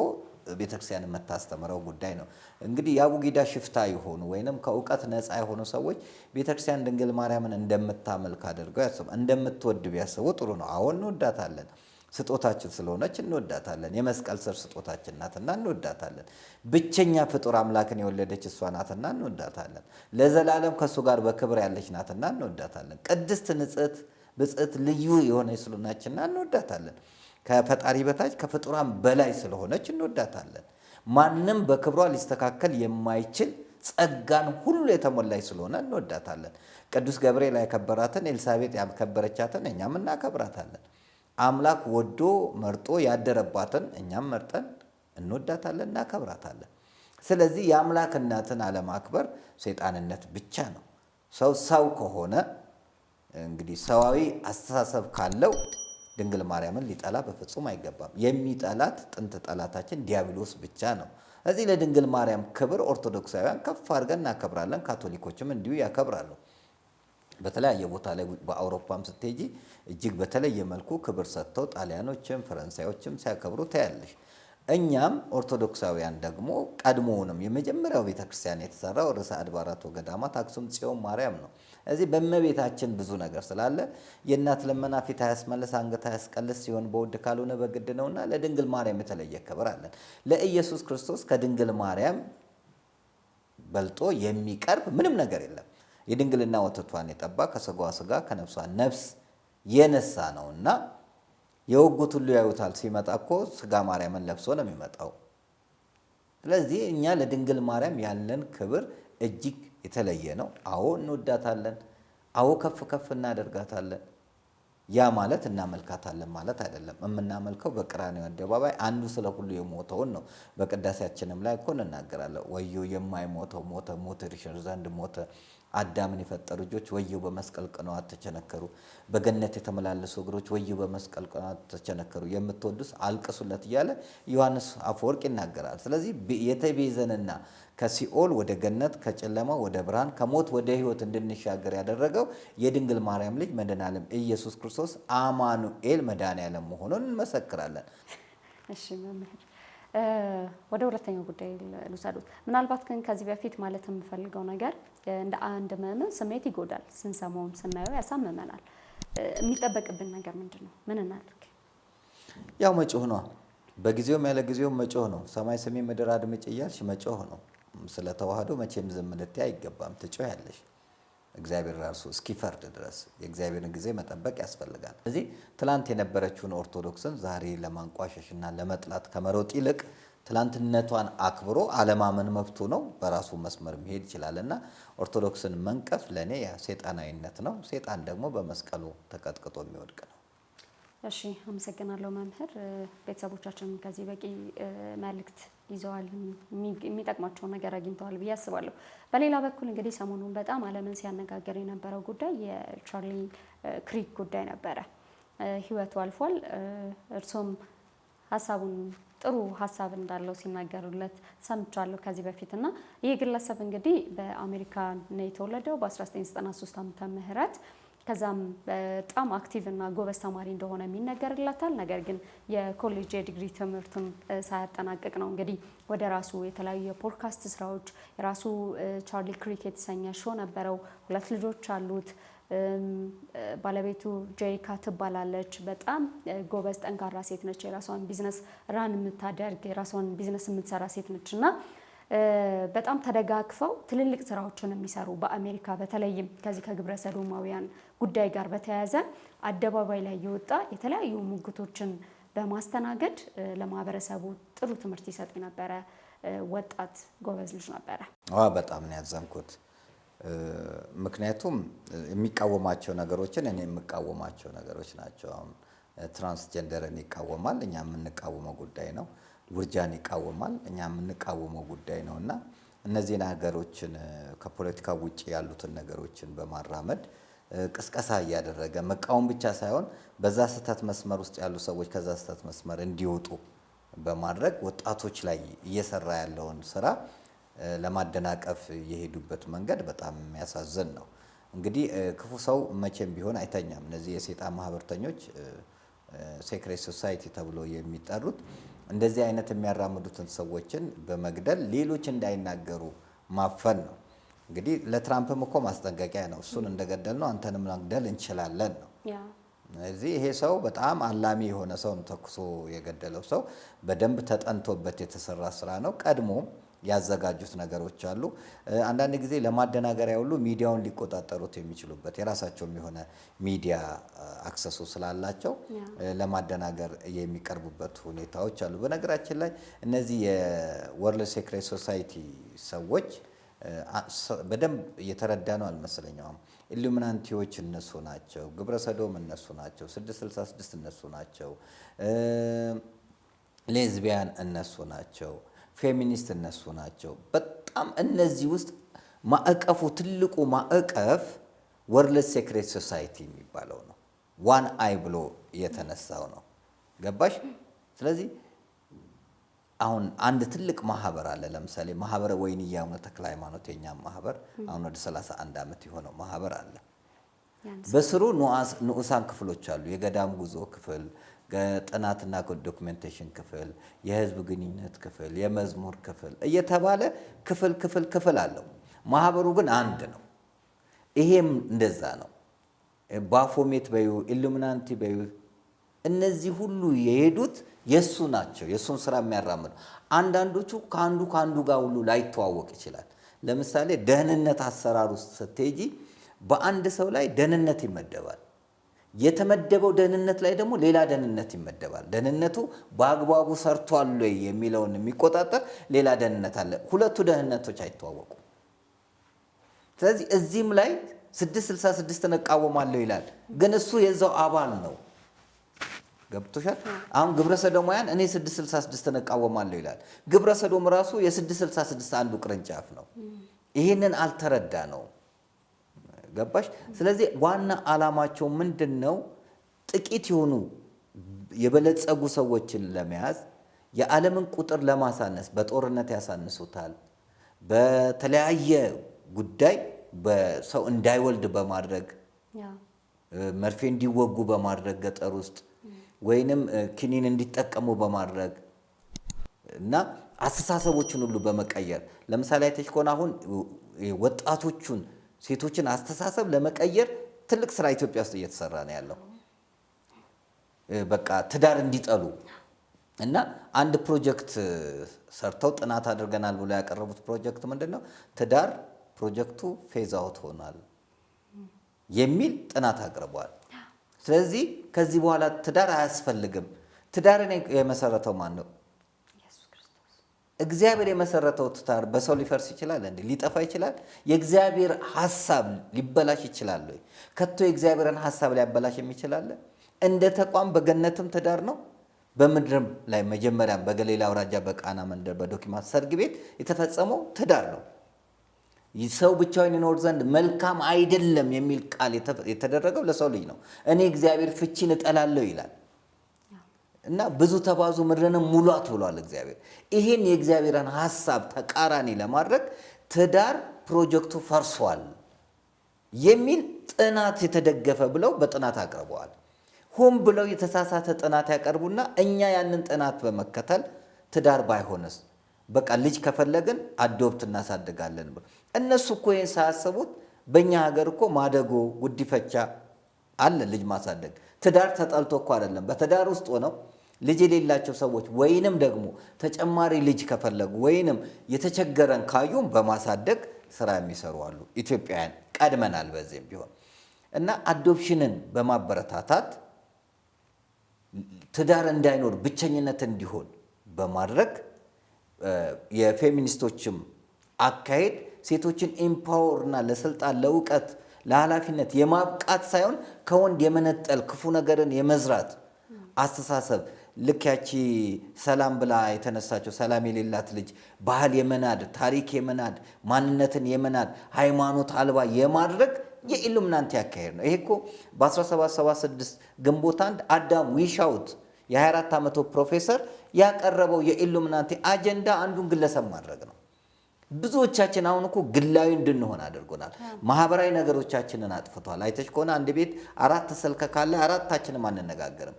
ቤተክርስቲያን የምታስተምረው ጉዳይ ነው። እንግዲህ የአቡጊዳ ሽፍታ የሆኑ ወይንም ከእውቀት ነፃ የሆኑ ሰዎች ቤተክርስቲያን ድንግል ማርያምን እንደምታመልክ አድርገው ያስቡ፣ እንደምትወድ ቢያስቡ ጥሩ ነው። አሁን እንወዳታለን፣ ስጦታችን ስለሆነች እንወዳታለን። የመስቀል ስር ስጦታችን ናትና እንወዳታለን። ብቸኛ ፍጡር አምላክን የወለደች እሷ ናትና እንወዳታለን። ለዘላለም ከእሱ ጋር በክብር ያለች ናትና እንወዳታለን። ቅድስት ንጽሕት ብጽዕት ልዩ የሆነ ስለሆነችና እንወዳታለን። ከፈጣሪ በታች ከፍጡራን በላይ ስለሆነች እንወዳታለን። ማንም በክብሯ ሊስተካከል የማይችል ጸጋን ሁሉ የተሞላች ስለሆነ እንወዳታለን። ቅዱስ ገብርኤል ያከበራትን ኤልሳቤጥ ያከበረቻትን እኛም እናከብራታለን። አምላክ ወዶ መርጦ ያደረባትን እኛም መርጠን እንወዳታለን፣ እናከብራታለን። ስለዚህ የአምላክ እናትን አለማክበር ሰይጣንነት ብቻ ነው። ሰው ከሆነ እንግዲህ ሰዋዊ አስተሳሰብ ካለው ድንግል ማርያምን ሊጠላ በፍጹም አይገባም። የሚጠላት ጥንት ጠላታችን ዲያብሎስ ብቻ ነው። እዚህ ለድንግል ማርያም ክብር ኦርቶዶክሳውያን ከፍ አድርገን እናከብራለን። ካቶሊኮችም እንዲሁ ያከብራሉ። በተለያየ ቦታ ላይ በአውሮፓም ስትሄጂ እጅግ በተለየ መልኩ ክብር ሰጥተው ጣሊያኖችም ፈረንሳዮችም ሲያከብሩ ታያለሽ። እኛም ኦርቶዶክሳውያን ደግሞ ቀድሞውንም የመጀመሪያው ቤተክርስቲያን የተሰራው ርዕሰ አድባራት ወገዳማት አክሱም ጽዮን ማርያም ነው። እዚህ በእመቤታችን ብዙ ነገር ስላለ የእናት ልመና ፊት አያስመልስ አንገት አያስቀልስ ሲሆን በውድ ካልሆነ በግድ ነውና ለድንግል ማርያም የተለየ ክብር አለን። ለኢየሱስ ክርስቶስ ከድንግል ማርያም በልጦ የሚቀርብ ምንም ነገር የለም። የድንግልና ወተቷን የጠባ ከስጋዋ ስጋ ከነፍሷ ነፍስ የነሳ ነውና የወጉት ሁሉ ያዩታል። ሲመጣ እኮ ስጋ ማርያምን ለብሶ ነው የሚመጣው። ስለዚህ እኛ ለድንግል ማርያም ያለን ክብር እጅግ የተለየ ነው። አዎ እንወዳታለን። አዎ ከፍ ከፍ እናደርጋታለን። ያ ማለት እናመልካታለን ማለት አይደለም። የምናመልከው በቀራንዮ አደባባይ አንዱ ስለ ሁሉ የሞተውን ነው። በቅዳሴያችንም ላይ እኮ እንናገራለን። ወዮ የማይሞተው ሞተ፣ ሞት ይሽር ዘንድ ሞተ። አዳምን የፈጠሩ ልጆች ወዮ በመስቀል ቅንዋት ተቸነከሩ። በገነት የተመላለሱ እግሮች ወዮ በመስቀል ቅንዋት ተቸነከሩ። የምትወዱስ አልቅሱለት እያለ ዮሐንስ አፈወርቅ ይናገራል። ስለዚህ የተቤዘንና ከሲኦል ወደ ገነት፣ ከጨለማ ወደ ብርሃን፣ ከሞት ወደ ሕይወት እንድንሻገር ያደረገው የድንግል ማርያም ልጅ መድኃኔዓለም ኢየሱስ ክርስቶስ አማኑኤል መድኃኔዓለም መሆኑን እንመሰክራለን። እሺ መምህር፣ ወደ ሁለተኛው ጉዳይ ልውሰዱት። ምናልባት ግን ከዚህ በፊት ማለት የምፈልገው ነገር እንደ አንድ ምዕመን ስሜት ይጎዳል፣ ስንሰማውም ስናየው ያሳምመናል። የሚጠበቅብን ነገር ምንድን ነው? ምን እናድርግ? ያው መጮህ ነው። በጊዜውም ያለ ጊዜውም መጮህ ነው። ሰማይ ስሚ ምድር አድምጭ እያልሽ መጮህ ነው። ስለ ተዋህዶ መቼም ዝም ልትይ አይገባም። ትጮህ ያለሽ እግዚአብሔር ራሱ እስኪፈርድ ድረስ የእግዚአብሔርን ጊዜ መጠበቅ ያስፈልጋል። ስለዚህ ትላንት የነበረችውን ኦርቶዶክስን ዛሬ ለማንቋሸሽና ለመጥላት ከመሮጥ ይልቅ ትላንትነቷን አክብሮ አለማመን መብቱ ነው። በራሱ መስመር መሄድ ይችላል እና ኦርቶዶክስን መንቀፍ ለእኔ ሴጣናዊነት ነው። ሴጣን ደግሞ በመስቀሉ ተቀጥቅጦ የሚወድቅ ነው። እሺ፣ አመሰግናለሁ መምህር። ቤተሰቦቻችን ከዚህ በቂ መልእክት ይዘዋል፣ የሚጠቅማቸውን ነገር አግኝተዋል ብዬ አስባለሁ። በሌላ በኩል እንግዲህ ሰሞኑን በጣም ዓለምን ሲያነጋግር የነበረው ጉዳይ የቻርሊ ክሪክ ጉዳይ ነበረ። ሕይወቱ አልፏል። እርሶም ሀሳቡን ጥሩ ሀሳብ እንዳለው ሲናገሩለት ሰምቻለሁ ከዚህ በፊት እና ይህ ግለሰብ እንግዲህ በአሜሪካ ነው የተወለደው በ1993 ዓመተ ምህረት ከዛም በጣም አክቲቭ እና ጎበዝ ተማሪ እንደሆነ የሚነገርለታል። ነገር ግን የኮሌጅ የዲግሪ ትምህርቱን ሳያጠናቅቅ ነው እንግዲህ ወደ ራሱ የተለያዩ የፖድካስት ስራዎች የራሱ ቻርሊ ክሪክ የተሰኘ ሾው ነበረው። 2 ልጆች አሉት። ባለቤቱ ጄሪካ ትባላለች። በጣም ጎበዝ ጠንካራ ሴት ነች። የራሷን ቢዝነስ ራን የምታደርግ የራሷን ቢዝነስ የምትሰራ ሴት ነች እና በጣም ተደጋግፈው ትልልቅ ስራዎችን የሚሰሩ በአሜሪካ በተለይም ከዚህ ከግብረ ሰዶማውያን ጉዳይ ጋር በተያያዘ አደባባይ ላይ የወጣ የተለያዩ ሙግቶችን በማስተናገድ ለማህበረሰቡ ጥሩ ትምህርት ይሰጥ የነበረ ወጣት ጎበዝ ልጅ ነበረ። በጣም ነው ያዘንኩት። ምክንያቱም የሚቃወማቸው ነገሮችን እኔ የምቃወማቸው ነገሮች ናቸው። አሁን ትራንስጀንደርን ይቃወማል፣ እኛ የምንቃወመው ጉዳይ ነው። ውርጃን ይቃወማል፣ እኛ የምንቃወመው ጉዳይ ነው እና እነዚህ ነገሮችን ከፖለቲካ ውጭ ያሉትን ነገሮችን በማራመድ ቅስቀሳ እያደረገ መቃወም ብቻ ሳይሆን በዛ ስህተት መስመር ውስጥ ያሉ ሰዎች ከዛ ስህተት መስመር እንዲወጡ በማድረግ ወጣቶች ላይ እየሰራ ያለውን ስራ ለማደናቀፍ የሄዱበት መንገድ በጣም የሚያሳዝን ነው። እንግዲህ ክፉ ሰው መቼም ቢሆን አይተኛም። እነዚህ የሴጣን ማህበርተኞች ሴክሬት ሶሳይቲ ተብሎ የሚጠሩት እንደዚህ አይነት የሚያራምዱትን ሰዎችን በመግደል ሌሎች እንዳይናገሩ ማፈን ነው። እንግዲህ ለትራምፕም እኮ ማስጠንቀቂያ ነው። እሱን እንደገደል ነው አንተንም መግደል እንችላለን ነው። ስለዚህ ይሄ ሰው በጣም አላሚ የሆነ ሰው ተኩሶ የገደለው ሰው በደንብ ተጠንቶበት የተሰራ ስራ ነው። ቀድሞ ያዘጋጁት ነገሮች አሉ። አንዳንድ ጊዜ ለማደናገሪያ ሁሉ ሚዲያውን ሊቆጣጠሩት የሚችሉበት የራሳቸውም የሆነ ሚዲያ አክሰሱ ስላላቸው ለማደናገር የሚቀርቡበት ሁኔታዎች አሉ። በነገራችን ላይ እነዚህ የወርልድ ሴክሬት ሶሳይቲ ሰዎች በደንብ እየተረዳ ነው አልመሰለኝም። ኢሉሚናንቲዎች እነሱ ናቸው። ግብረ ሰዶም እነሱ ናቸው። 666 እነሱ ናቸው። ሌዝቢያን እነሱ ናቸው። ፌሚኒስት እነሱ ናቸው። በጣም እነዚህ ውስጥ ማዕቀፉ ትልቁ ማዕቀፍ ወርልድ ሴክሬት ሶሳይቲ የሚባለው ነው። ዋን አይ ብሎ የተነሳው ነው። ገባሽ? ስለዚህ አሁን አንድ ትልቅ ማህበር አለ። ለምሳሌ ማህበረ ወይንያ አቡነ ተክለ ሃይማኖት የኛም ማህበር አሁን ወደ 31 ዓመት የሆነው ማህበር አለ። በስሩ ንዑሳን ክፍሎች አሉ። የገዳም ጉዞ ክፍል፣ ጥናትና ዶክመንቴሽን ክፍል፣ የህዝብ ግንኙነት ክፍል፣ የመዝሙር ክፍል እየተባለ ክፍል አለው። ማህበሩ ግን አንድ ነው። ይሄም እንደዛ ነው። ባፎሜት በዩ ኢሉሚናንቲ በዩ እነዚህ ሁሉ የሄዱት የሱ ናቸው። የሱን ስራ የሚያራምዱ አንዳንዶቹ ከአንዱ ጋር ሁሉ ላይተዋወቅ ይችላል። ለምሳሌ ደህንነት አሰራር ውስጥ ስትሄጂ በአንድ ሰው ላይ ደህንነት ይመደባል። የተመደበው ደህንነት ላይ ደግሞ ሌላ ደህንነት ይመደባል። ደህንነቱ በአግባቡ ሰርቷል ወይ የሚለውን የሚቆጣጠር ሌላ ደህንነት አለ። ሁለቱ ደህንነቶች አይተዋወቁም። ስለዚህ እዚህም ላይ 666 እቃወማለሁ ይላል፣ ግን እሱ የዛው አባል ነው። ገብቶሻል? አሁን ግብረ ሰዶማውያን እኔ 666 እቃወማለሁ ይላል። ግብረ ሰዶም ራሱ የ666 አንዱ ቅርንጫፍ ነው። ይህንን አልተረዳ ነው። ገባሽ? ስለዚህ ዋና ዓላማቸው ምንድን ነው? ጥቂት የሆኑ የበለጸጉ ሰዎችን ለመያዝ የዓለምን ቁጥር ለማሳነስ በጦርነት ያሳንሱታል፣ በተለያየ ጉዳይ በሰው እንዳይወልድ በማድረግ መርፌ እንዲወጉ በማድረግ ገጠር ውስጥ ወይንም ኪኒን እንዲጠቀሙ በማድረግ እና አስተሳሰቦችን ሁሉ በመቀየር ለምሳሌ አይተሽ ከሆነ አሁን ወጣቶቹን ሴቶችን አስተሳሰብ ለመቀየር ትልቅ ስራ ኢትዮጵያ ውስጥ እየተሰራ ነው ያለው። በቃ ትዳር እንዲጠሉ እና አንድ ፕሮጀክት ሰርተው ጥናት አድርገናል ብሎ ያቀረቡት ፕሮጀክት ምንድነው? ትዳር ፕሮጀክቱ ፌዝ አውት ሆኗል የሚል ጥናት አቅርበዋል። ስለዚህ ከዚህ በኋላ ትዳር አያስፈልግም። ትዳርን የመሰረተው ማን ነው? እግዚአብሔር የመሰረተው ትዳር በሰው ሊፈርስ ይችላል እንዴ? ሊጠፋ ይችላል? የእግዚአብሔር ሐሳብ ሊበላሽ ይችላል ወይ? ከቶ የእግዚአብሔርን ሐሳብ ሊያበላሽ የሚችላል? እንደ ተቋም በገነትም ትዳር ነው፣ በምድርም ላይ መጀመሪያም በገሊላ አውራጃ በቃና መንደር በዶኪማስ ሰርግ ቤት የተፈጸመው ትዳር ነው። ሰው ብቻውን ይኖር ዘንድ መልካም አይደለም የሚል ቃል የተደረገው ለሰው ልጅ ነው። እኔ እግዚአብሔር ፍቺን እጠላለሁ ይላል እና ብዙ ተባዙ ምድርንም ሙሏት ብሏል እግዚአብሔር። ይሄን የእግዚአብሔርን ሐሳብ ተቃራኒ ለማድረግ ትዳር ፕሮጀክቱ ፈርሷል የሚል ጥናት የተደገፈ ብለው በጥናት አቅርበዋል። ሆን ብለው የተሳሳተ ጥናት ያቀርቡና እኛ ያንን ጥናት በመከተል ትዳር ባይሆንስ በቃ ልጅ ከፈለግን አዶፕት እናሳድጋለን ብለው እነሱ እኮ ይህን ሳያስቡት በእኛ ሀገር እኮ ማደጎ ጉዲፈቻ አለ። ልጅ ማሳደግ ትዳር ተጠልቶ እኮ አይደለም። በትዳር ውስጥ ሆነው ልጅ የሌላቸው ሰዎች ወይንም ደግሞ ተጨማሪ ልጅ ከፈለጉ ወይንም የተቸገረን ካዩም በማሳደግ ስራ የሚሰሩ አሉ። ኢትዮጵያውያን ቀድመናል በዚህም ቢሆን እና አዶፕሽንን በማበረታታት ትዳር እንዳይኖር ብቸኝነት እንዲሆን በማድረግ የፌሚኒስቶችም አካሄድ ሴቶችን ኤምፓወርና ለስልጣን ለእውቀት ለኃላፊነት የማብቃት ሳይሆን ከወንድ የመነጠል ክፉ ነገርን የመዝራት አስተሳሰብ ልክ ያቺ ሰላም ብላ የተነሳቸው ሰላም የሌላት ልጅ ባህል የመናድ ታሪክ የመናድ ማንነትን የመናድ ሃይማኖት አልባ የማድረግ የኢሉሚናንቲ አካሄድ ነው። ይሄ እኮ በ1776 ግንቦት 1 አዳም ዊሻውት የ24 ዓመቱ ፕሮፌሰር ያቀረበው የኢሉሚናንቲ አጀንዳ አንዱን ግለሰብ ማድረግ ነው። ብዙዎቻችን አሁን እኮ ግላዊ እንድንሆን አድርጎናል። ማህበራዊ ነገሮቻችንን አጥፍቷል። አይተሽ ከሆነ አንድ ቤት 4 ስልክ ካለ 4ታችንም አንነጋገርም።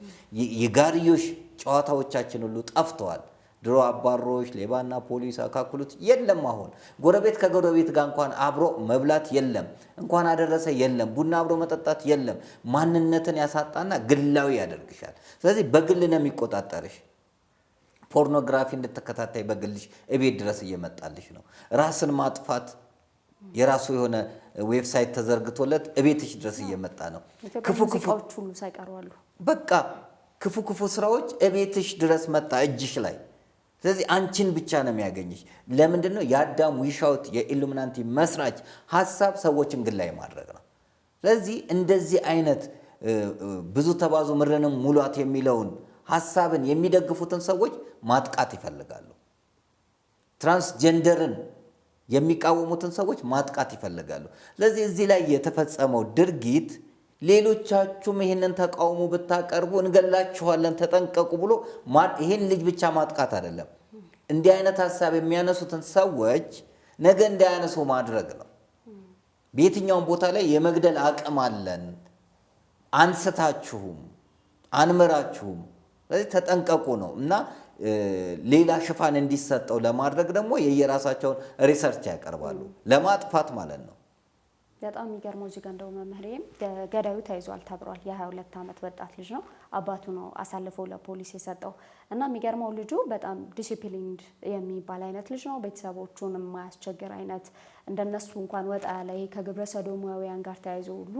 የጋርዮሽ ጨዋታዎቻችን ሁሉ ጠፍተዋል። ድሮ አባሮች፣ ሌባና ፖሊስ አካክሉት የለም። አሁን ጎረቤት ከጎረቤት ጋር እንኳን አብሮ መብላት የለም፣ እንኳን አደረሰ የለም፣ ቡና አብሮ መጠጣት የለም። ማንነትን ያሳጣና ግላዊ ያደርግሻል። ስለዚህ በግል ነው የሚቆጣጠርሽ። ፖርኖግራፊ እንድትከታታይ በግልሽ እቤት ድረስ እየመጣልሽ ነው። ራስን ማጥፋት የራሱ የሆነ ዌብሳይት ተዘርግቶለት እቤትሽ ድረስ እየመጣ ነው። ክፉ ሙዚቃዎች ሁሉ ሳይቀሩ አሉ። በቃ ክፉ ስራዎች እቤትሽ ድረስ መጣ እጅሽ ላይ። ስለዚህ አንቺን ብቻ ነው የሚያገኝሽ። ለምንድን ነው? የአዳም ዊሻውት የኢሉሚናንቲ መስራች ሐሳብ ሰዎችን ግላይ ማድረግ ነው። ስለዚህ እንደዚህ አይነት ብዙ ተባዙ ምድርንም ሙሏት የሚለውን ሐሳብን የሚደግፉትን ሰዎች ማጥቃት ይፈልጋሉ። ትራንስጀንደርን የሚቃወሙትን ሰዎች ማጥቃት ይፈልጋሉ። ስለዚህ እዚህ ላይ የተፈጸመው ድርጊት ሌሎቻችሁም ይህንን ተቃውሞ ብታቀርቡ እንገላችኋለን ተጠንቀቁ ብሎ ይህን ልጅ ብቻ ማጥቃት አይደለም። እንዲህ አይነት ሐሳብ የሚያነሱትን ሰዎች ነገ እንዳያነሱ ማድረግ ነው። በየትኛውም ቦታ ላይ የመግደል አቅም አለን፣ አንስታችሁም አንምራችሁም፣ ስለዚህ ተጠንቀቁ ነው እና ሌላ ሽፋን እንዲሰጠው ለማድረግ ደግሞ የየራሳቸውን ሪሰርች ያቀርባሉ፣ ለማጥፋት ማለት ነው። በጣም የሚገርመው እዚህ ጋር እንደው መምህሬም ገዳዩ ተይዟል ተብሯል። የ22 ዓመት ወጣት ልጅ ነው። አባቱ ነው አሳልፎ ለፖሊስ የሰጠው እና የሚገርመው ልጁ በጣም ዲሲፕሊንድ የሚባል አይነት ልጅ ነው። ቤተሰቦቹን የማያስቸግር አይነት እንደነሱ እንኳን ወጣ ያለ ከግብረ ሰዶማውያን ጋር ተያይዞ ሁሉ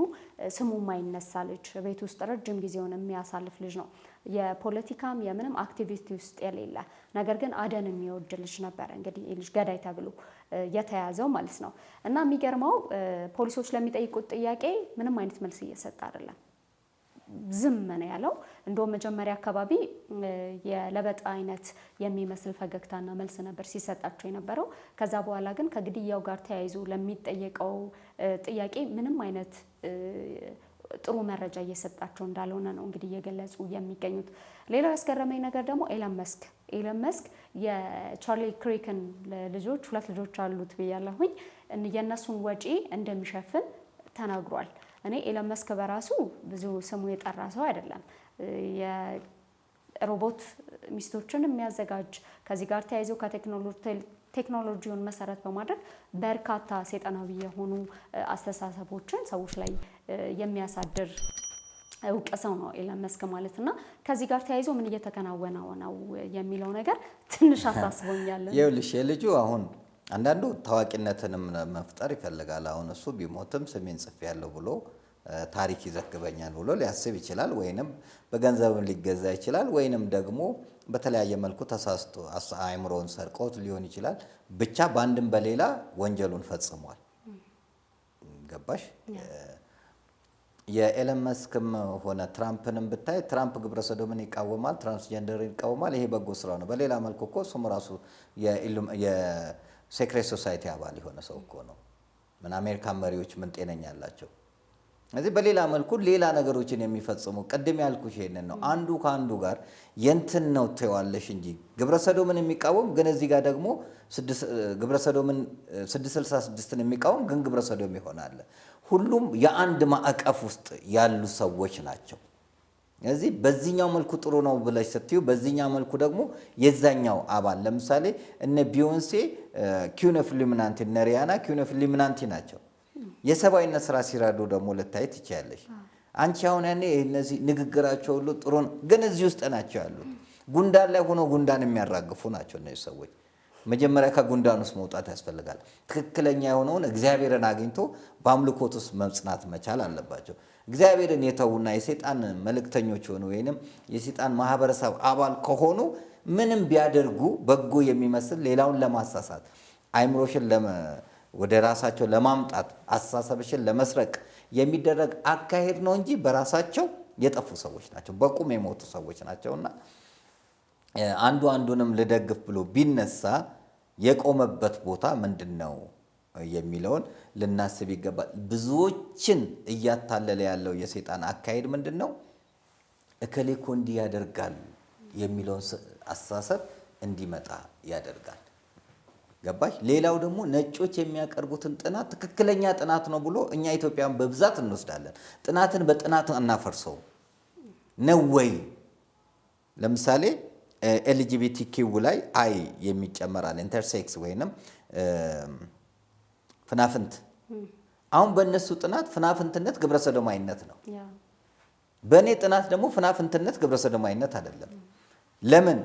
ስሙ የማይነሳ ልጅ፣ ቤት ውስጥ ረጅም ጊዜውን የሚያሳልፍ ልጅ ነው። የፖለቲካም የምንም አክቲቪቲ ውስጥ የሌለ ነገር ግን አደን የሚወድ ልጅ ነበረ። እንግዲህ ልጅ ገዳይ ተብሎ የተያዘው ማለት ነው። እና የሚገርመው ፖሊሶች ለሚጠይቁት ጥያቄ ምንም አይነት መልስ እየሰጠ አይደለም፣ ዝም ነው ያለው። እንደውም መጀመሪያ አካባቢ የለበጣ አይነት የሚመስል ፈገግታና መልስ ነበር ሲሰጣቸው የነበረው። ከዛ በኋላ ግን ከግድያው ጋር ተያይዞ ለሚጠየቀው ጥያቄ ምንም አይነት ጥሩ መረጃ እየሰጣቸው እንዳልሆነ ነው እንግዲህ እየገለጹ የሚገኙት። ሌላው ያስገረመኝ ነገር ደግሞ ኤለን መስክ የቻርሊ ክሪክን ልጆች 2 ልጆች አሉት ብያለሁኝ የእነሱን ወጪ እንደሚሸፍን ተናግሯል። እኔ ኤለን መስክ በራሱ ብዙ ስሙ የጠራ ሰው አይደለም። የሮቦት ሚስቶችን የሚያዘጋጅ ከዚህ ጋር ተያይዞ ቴክኖሎጂውን መሰረት በማድረግ በርካታ ሰይጣናዊ የሆኑ አስተሳሰቦችን ሰዎች ላይ የሚያሳድር እውቅ ሰው ነው ኤለን መስክ ማለት እና ከዚህ ጋር ተያይዞ ምን እየተከናወነ ነው የሚለው ነገር ትንሽ አሳስቦኛል። ይኸውልሽ የልጁ አሁን አንዳንዱ ታዋቂነትንም መፍጠር ይፈልጋል። አሁን እሱ ቢሞትም ስሜን ጽፌያለሁ ብሎ ታሪክ ይዘግበኛል ብሎ ሊያስብ ይችላል። ወይንም በገንዘብም ሊገዛ ይችላል። ወይንም ደግሞ በተለያየ መልኩ ተሳስቶ አእምሮውን ሰርቆት ሊሆን ይችላል። ብቻ በአንድም በሌላ ወንጀሉን ፈጽሟል። ገባሽ? የኤለን መስክም ሆነ ትራምፕንም ብታይ ትራምፕ ግብረ ሰዶምን ይቃወማል፣ ትራንስጀንደርን ይቃወማል። ይሄ በጎ ስራ ነው። በሌላ መልኩ እኮ እሱም ራሱ የሴክሬት ሶሳይቲ አባል የሆነ ሰው እኮ ነው። ምን አሜሪካን መሪዎች ምን ጤነኛ አላቸው? ስለዚህ በሌላ መልኩ ሌላ ነገሮችን የሚፈጽሙ ቅድም ያልኩሽ ይሄንን ነው። አንዱ ከአንዱ ጋር የንትን ነው ትዋለሽ እንጂ ግብረ ሰዶምን የሚቃወም ግን እዚህ ጋር ደግሞ ግብረ ሰዶምን 666ን የሚቃወም ግን ግብረ ሰዶም ይሆናል። ሁሉም የአንድ ማዕቀፍ ውስጥ ያሉ ሰዎች ናቸው። ስለዚህ በዚህኛው መልኩ ጥሩ ነው ብለሽ ስትዩ፣ በዚህኛው መልኩ ደግሞ የዛኛው አባል ለምሳሌ እነ ቢዮንሴ ኪዩን ኦፍ ኢሉሚናንቲ እነ ሪያና ኪዩን ኦፍ ኢሉሚናንቲ ናቸው። የሰብአዊነት ስራ ሲራዱ ደግሞ ልታይ ትችያለሽ። አንቺ አሁን ያኔ እነዚህ ንግግራቸው ሁሉ ጥሩ ነው፣ ግን እዚህ ውስጥ ናቸው ያሉት። ጉንዳን ላይ ሆኖ ጉንዳን የሚያራግፉ ናቸው እነዚህ ሰዎች። መጀመሪያ ከጉንዳን ውስጥ መውጣት ያስፈልጋል። ትክክለኛ የሆነውን እግዚአብሔርን አግኝቶ በአምልኮት ውስጥ መጽናት መቻል አለባቸው። እግዚአብሔርን የተዉና የሰይጣን መልእክተኞች ሆኑ ወይንም የሰይጣን ማህበረሰብ አባል ከሆኑ ምንም ቢያደርጉ በጎ የሚመስል ሌላውን ለማሳሳት አይምሮሽን ወደ ራሳቸው ለማምጣት አስተሳሰብሽን ለመስረቅ የሚደረግ አካሄድ ነው እንጂ በራሳቸው የጠፉ ሰዎች ናቸው፣ በቁም የሞቱ ሰዎች ናቸውና አንዱ አንዱንም ልደግፍ ብሎ ቢነሳ የቆመበት ቦታ ምንድነው የሚለውን ልናስብ ይገባል። ብዙዎችን እያታለለ ያለው የሰይጣን አካሄድ ምንድነው? እከሌ እኮ እንዲህ ያደርጋል የሚለውን አስተሳሰብ እንዲመጣ ያደርጋል። ገባሽ? ሌላው ደግሞ ነጮች የሚያቀርቡትን ጥናት ትክክለኛ ጥናት ነው ብሎ እኛ ኢትዮጵያን በብዛት እንወስዳለን። ጥናትን በጥናት አናፈርሰው ነው ወይ? ለምሳሌ ኤልጂቢቲኪው ላይ አይ የሚጨመራል ኢንተርሴክስ ወይንም ፍናፍንት። አሁን በእነሱ ጥናት ፍናፍንትነት ግብረሰዶማዊነት ነው። በእኔ ጥናት ደግሞ ፍናፍንትነት ግብረሰዶማዊነት አይደለም። ለምን?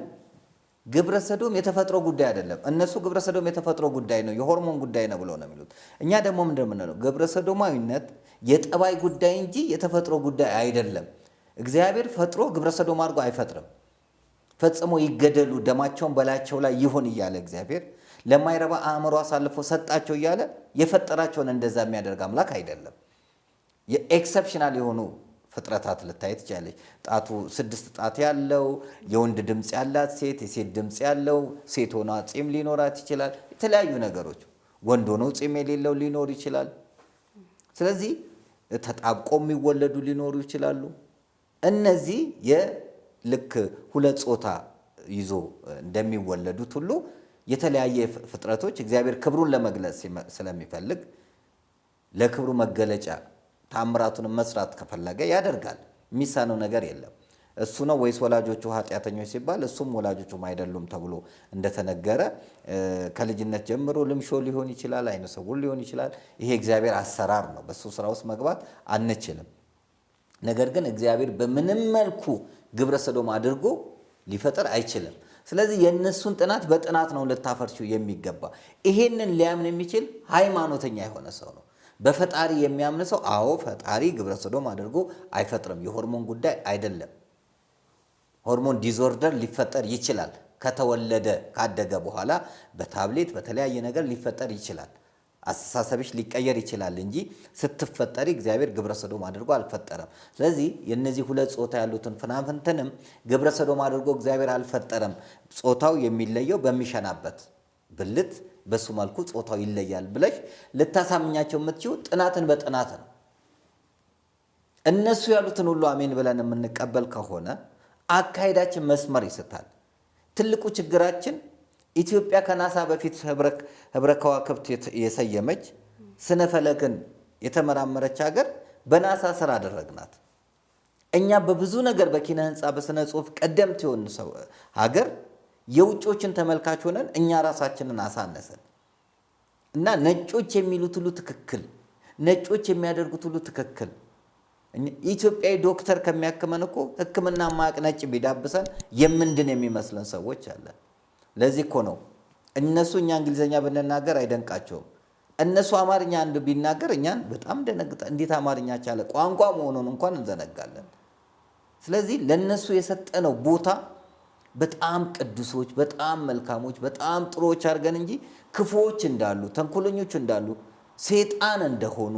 ግብረሰዶም የተፈጥሮ ጉዳይ አይደለም። እነሱ ግብረሰዶም የተፈጥሮ ጉዳይ ነው፣ የሆርሞን ጉዳይ ነው ብለው ነው የሚሉት። እኛ ደግሞ ምንድን ነው የምንለው? ግብረሰዶማዊነት የጠባይ ጉዳይ እንጂ የተፈጥሮ ጉዳይ አይደለም። እግዚአብሔር ፈጥሮ ግብረሰዶም አድርጎ አይፈጥርም። ፈጽሞ ይገደሉ ደማቸውን በላያቸው ላይ ይሁን እያለ እግዚአብሔር ለማይረባ አእምሮ አሳልፎ ሰጣቸው እያለ የፈጠራቸውን እንደዛ የሚያደርግ አምላክ አይደለም። የኤክሰፕሽናል የሆኑ ፍጥረታት ልታይ ትችላለች። ጣቱ 6 ጣት ያለው የወንድ ድምፅ ያላት ሴት፣ የሴት ድምፅ ያለው ሴት ሆና ፂም ሊኖራት ይችላል። የተለያዩ ነገሮች ወንድ ሆኖ ፂም የሌለው ሊኖር ይችላል። ስለዚህ ተጣብቆ የሚወለዱ ሊኖሩ ይችላሉ። እነዚህ ልክ ሁለት ጾታ ይዞ እንደሚወለዱት ሁሉ የተለያየ ፍጥረቶች እግዚአብሔር ክብሩን ለመግለጽ ስለሚፈልግ ለክብሩ መገለጫ ታምራቱን መስራት ከፈለገ ያደርጋል። የሚሳነው ነገር የለም። እሱ ነው ወይስ ወላጆቹ ኃጢአተኞች ሲባል እሱም ወላጆቹም አይደሉም ተብሎ እንደተነገረ ከልጅነት ጀምሮ ልምሾ ሊሆን ይችላል፣ አይነ ስውር ሊሆን ይችላል። ይሄ እግዚአብሔር አሰራር ነው። በሱ ስራ ውስጥ መግባት አንችልም። ነገር ግን እግዚአብሔር በምንም መልኩ ግብረ ሰዶም አድርጎ ሊፈጠር አይችልም። ስለዚህ የእነሱን ጥናት በጥናት ነው ልታፈርሺው የሚገባ። ይሄንን ሊያምን የሚችል ሃይማኖተኛ የሆነ ሰው ነው። በፈጣሪ የሚያምን ሰው አዎ ፈጣሪ ግብረ ሰዶም አድርጎ አይፈጥርም፣ የሆርሞን ጉዳይ አይደለም። ሆርሞን ዲስኦርደር ሊፈጠር ይችላል። ከተወለደ ካደገ በኋላ በታብሌት በተለያየ ነገር ሊፈጠር ይችላል። አስተሳሰብሽ ሊቀየር ይችላል እንጂ ስትፈጠሪ እግዚአብሔር ግብረ ሰዶም አድርጎ አልፈጠረም። ስለዚህ የነዚህ ሁለት ጾታ ያሉትን ፍናፍንትንም ግብረ ሰዶም አድርጎ እግዚአብሔር አልፈጠረም። ጾታው የሚለየው በሚሸናበት ብልት በሱ መልኩ ጾታው ይለያል ብለሽ ልታሳምኛቸው የምትችው ጥናትን በጥናት ነው። እነሱ ያሉትን ሁሉ አሜን ብለን የምንቀበል ከሆነ አካሄዳችን መስመር ይስታል። ትልቁ ችግራችን ኢትዮጵያ ከናሳ በፊት ህብረ ከዋክብት የሰየመች ስነ ፈለክን የተመራመረች ሀገር በናሳ ስራ አደረግናት። እኛ በብዙ ነገር በኪነ ህንፃ በስነ ጽሁፍ ቀደምት የሆን ሀገር የውጮችን ተመልካች ሆነን እኛ ራሳችንን አሳነሰን እና ነጮች የሚሉት ሁሉ ትክክል፣ ነጮች የሚያደርጉት ሁሉ ትክክል። ኢትዮጵያዊ ዶክተር ከሚያክመን እኮ ሕክምና ማቅ ነጭ ቢዳብሰን የምንድን የሚመስለን ሰዎች አለን። ለዚህ እኮ ነው እነሱ እኛ እንግሊዘኛ ብንናገር አይደንቃቸውም። እነሱ አማርኛ አንድ ቢናገር እኛን በጣም ደነግጣ፣ እንዴት አማርኛ ቻለ? ቋንቋ መሆኑን እንኳን እንዘነጋለን። ስለዚህ ለነሱ የሰጠነው ቦታ በጣም ቅዱሶች፣ በጣም መልካሞች፣ በጣም ጥሩዎች አድርገን እንጂ ክፉዎች እንዳሉ፣ ተንኮለኞች እንዳሉ፣ ሰይጣን እንደሆኑ፣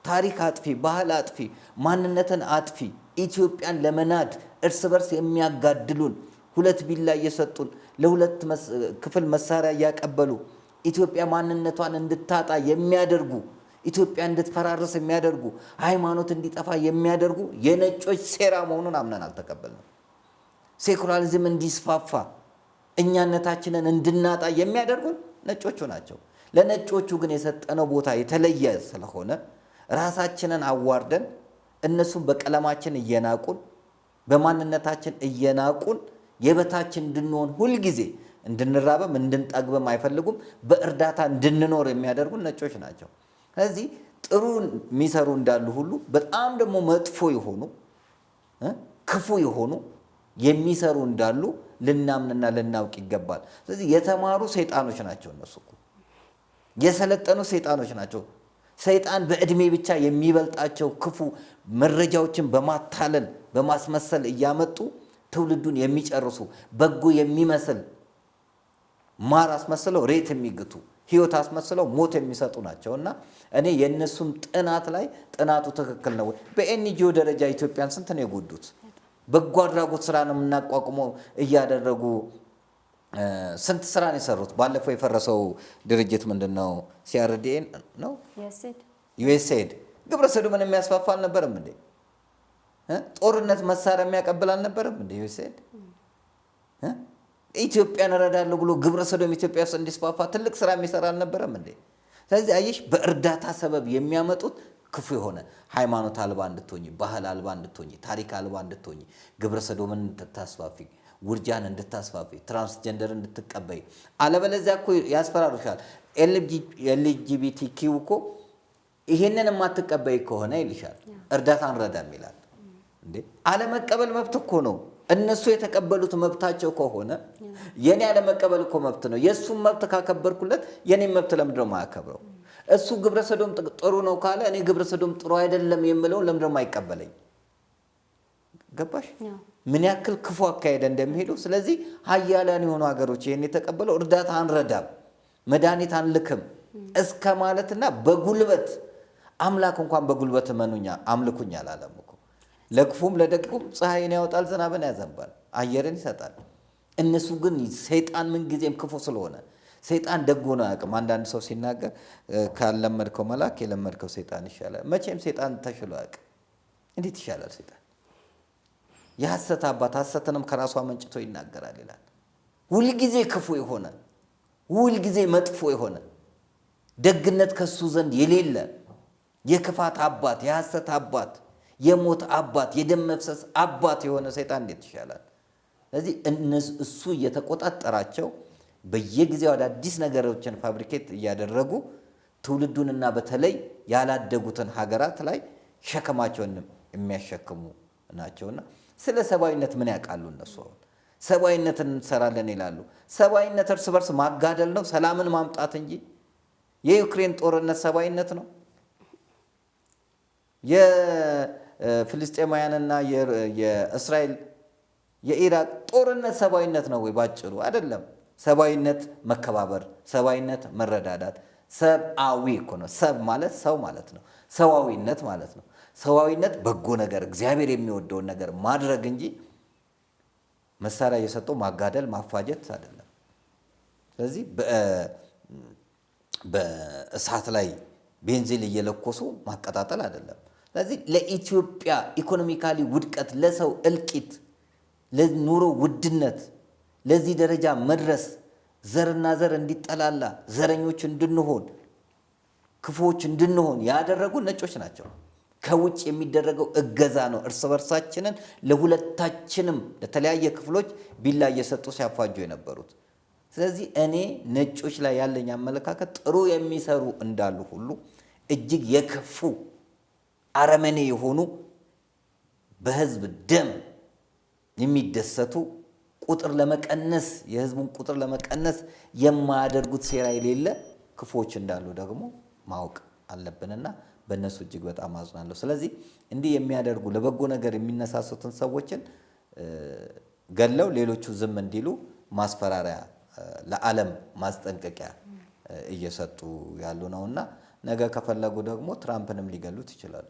ታሪክ አጥፊ፣ ባህል አጥፊ፣ ማንነትን አጥፊ፣ ኢትዮጵያን ለመናድ እርስ በርስ የሚያጋድሉን፣ ሁለት ቢላ እየሰጡን ለሁለት ክፍል መሳሪያ እያቀበሉ ኢትዮጵያ ማንነቷን እንድታጣ የሚያደርጉ፣ ኢትዮጵያ እንድትፈራረስ የሚያደርጉ፣ ሃይማኖት እንዲጠፋ የሚያደርጉ የነጮች ሴራ መሆኑን አምነን አልተቀበልንም። ሴኩላሪዝም እንዲስፋፋ እኛነታችንን እንድናጣ የሚያደርጉን ነጮቹ ናቸው። ለነጮቹ ግን የሰጠነው ቦታ የተለየ ስለሆነ ራሳችንን አዋርደን እነሱም በቀለማችን እየናቁን በማንነታችን እየናቁን የበታችን እንድንሆን ሁልጊዜ እንድንራበም እንድንጠግብም አይፈልጉም። በእርዳታ እንድንኖር የሚያደርጉን ነጮች ናቸው። ስለዚህ ጥሩ የሚሰሩ እንዳሉ ሁሉ በጣም ደግሞ መጥፎ የሆኑ ክፉ የሆኑ የሚሰሩ እንዳሉ ልናምንና ልናውቅ ይገባል። ስለዚህ የተማሩ ሰይጣኖች ናቸው እነሱ እኮ የሰለጠኑ ሰይጣኖች ናቸው። ሰይጣን በእድሜ ብቻ የሚበልጣቸው ክፉ መረጃዎችን በማታለል በማስመሰል እያመጡ ትውልዱን የሚጨርሱ በጎ የሚመስል ማር አስመስለው ሬት የሚግቱ ህይወት አስመስለው ሞት የሚሰጡ ናቸው። እና እኔ የእነሱም ጥናት ላይ ጥናቱ ትክክል ነው። በኤንጂኦ ደረጃ ኢትዮጵያን ስንት ነው የጎዱት? በጎ አድራጎት ስራ ነው የምናቋቁመው እያደረጉ ስንት ስራ ነው የሰሩት? ባለፈው የፈረሰው ድርጅት ምንድን ነው? ሲአርዲኤን ነው ዩኤስኤድ ግብረ ሰዶምን የሚያስፋፋ አልነበረም እንዴ? ጦርነት መሳሪያ የሚያቀብል አልነበረም እንዴ ዩኤስኤድ? ኢትዮጵያን እረዳለሁ ብሎ ግብረ ሰዶም ኢትዮጵያ ውስጥ እንዲስፋፋ ትልቅ ስራ የሚሰራ አልነበረም እንዴ? ስለዚህ አየሽ፣ በእርዳታ ሰበብ የሚያመጡት ክፉ የሆነ ሃይማኖት አልባ እንድትሆኝ፣ ባህል አልባ እንድትሆኝ፣ ታሪክ አልባ እንድትሆኝ፣ ግብረ ሰዶምን እንድታስፋፊ፣ ውርጃን እንድታስፋፊ፣ ትራንስጀንደር እንድትቀበይ፣ አለበለዚያ እኮ ያስፈራሩሻል። ኤልጂቢቲኪው እኮ ይሄንን የማትቀበይ ከሆነ ይልሻል እርዳታ እንረዳም ይላል። እንዴ አለመቀበል መብት እኮ ነው። እነሱ የተቀበሉት መብታቸው ከሆነ የኔ አለመቀበል እኮ መብት ነው። የእሱም መብት ካከበርኩለት የኔም መብት ለምንድነው የማያከብረው? እሱ ግብረ ሰዶም ጥሩ ነው ካለ እኔ ግብረ ሰዶም ጥሩ አይደለም የምለውን ለምንድነው የማይቀበለኝ? ገባሽ ምን ያክል ክፉ አካሄደ እንደሚሄዱ? ስለዚህ ሀያላን የሆኑ ሀገሮች ይህን የተቀበለው እርዳታ አንረዳም፣ መድኃኒት አንልክም እስከ ማለትና በጉልበት አምላክ እንኳን በጉልበት እመኑኛ አምልኩኝ አላለም እኮ። ለክፉም ለደጉም ፀሐይን ያወጣል፣ ዝናብን ያዘንባል፣ አየርን ይሰጣል። እነሱ ግን ሰይጣን ምን ጊዜም ክፉ ስለሆነ ሰይጣን ደግ ሆኖ አያውቅም። አንዳንድ ሰው ሲናገር ካለመድከው መልአክ የለመድከው ሰይጣን ይሻላል። መቼም ሰይጣን ተሽሎ አያውቅም። እንዴት ይሻላል ሰይጣን? የሐሰት አባት ሐሰትንም ከራሷ መንጭቶ ይናገራል ይላል። ሁልጊዜ ክፉ የሆነ ሁልጊዜ መጥፎ የሆነ ደግነት ከሱ ዘንድ የሌለ የክፋት አባት፣ የሐሰት አባት፣ የሞት አባት፣ የደም መፍሰስ አባት የሆነ ሰይጣን እንዴት ይሻላል? ስለዚህ እሱ እየተቆጣጠራቸው በየጊዜው አዳዲስ ነገሮችን ፋብሪኬት እያደረጉ ትውልዱንና በተለይ ያላደጉትን ሀገራት ላይ ሸከማቸውን የሚያሸክሙ ናቸውና ስለ ሰብአዊነት ምን ያውቃሉ እነሱ? አሁን ሰብአዊነትን እንሰራለን ይላሉ። ሰብአዊነት እርስ በርስ ማጋደል ነው፣ ሰላምን ማምጣት እንጂ። የዩክሬን ጦርነት ሰብአዊነት ነው? የፍልስጤማውያንና የእስራኤል የኢራቅ ጦርነት ሰብአዊነት ነው ወይ? ባጭሩ አይደለም። ሰብአዊነት መከባበር፣ ሰብአዊነት መረዳዳት፣ ሰብአዊ እኮ ነው። ሰብ ማለት ሰው ማለት ነው። ሰዋዊነት ማለት ነው። ሰዋዊነት በጎ ነገር እግዚአብሔር የሚወደውን ነገር ማድረግ እንጂ መሳሪያ እየሰጡ ማጋደል ማፋጀት አይደለም። ስለዚህ በእሳት ላይ ቤንዚን እየለኮሱ ማቀጣጠል አይደለም። ስለዚህ ለኢትዮጵያ ኢኮኖሚካሊ ውድቀት፣ ለሰው እልቂት፣ ለኑሮ ውድነት፣ ለዚህ ደረጃ መድረስ ዘርና ዘር እንዲጠላላ ዘረኞች እንድንሆን ክፉዎች እንድንሆን ያደረጉ ነጮች ናቸው። ከውጭ የሚደረገው እገዛ ነው። እርስ በርሳችንን ለሁለታችንም ለተለያየ ክፍሎች ቢላ እየሰጡ ሲያፋጁ የነበሩት። ስለዚህ እኔ ነጮች ላይ ያለኝ አመለካከት ጥሩ የሚሰሩ እንዳሉ ሁሉ እጅግ የከፉ አረመኔ የሆኑ በህዝብ ደም የሚደሰቱ ቁጥር ለመቀነስ የህዝቡን ቁጥር ለመቀነስ የማያደርጉት ሴራ የሌለ ክፉዎች እንዳሉ ደግሞ ማወቅ አለብንና በእነሱ እጅግ በጣም አዝናለሁ። ስለዚህ እንዲህ የሚያደርጉ ለበጎ ነገር የሚነሳሱትን ሰዎችን ገለው ሌሎቹ ዝም እንዲሉ ማስፈራሪያ ለዓለም ማስጠንቀቂያ እየሰጡ ያሉ ነውና ነገ ከፈለጉ ደግሞ ትራምፕንም ሊገሉት ይችላሉ።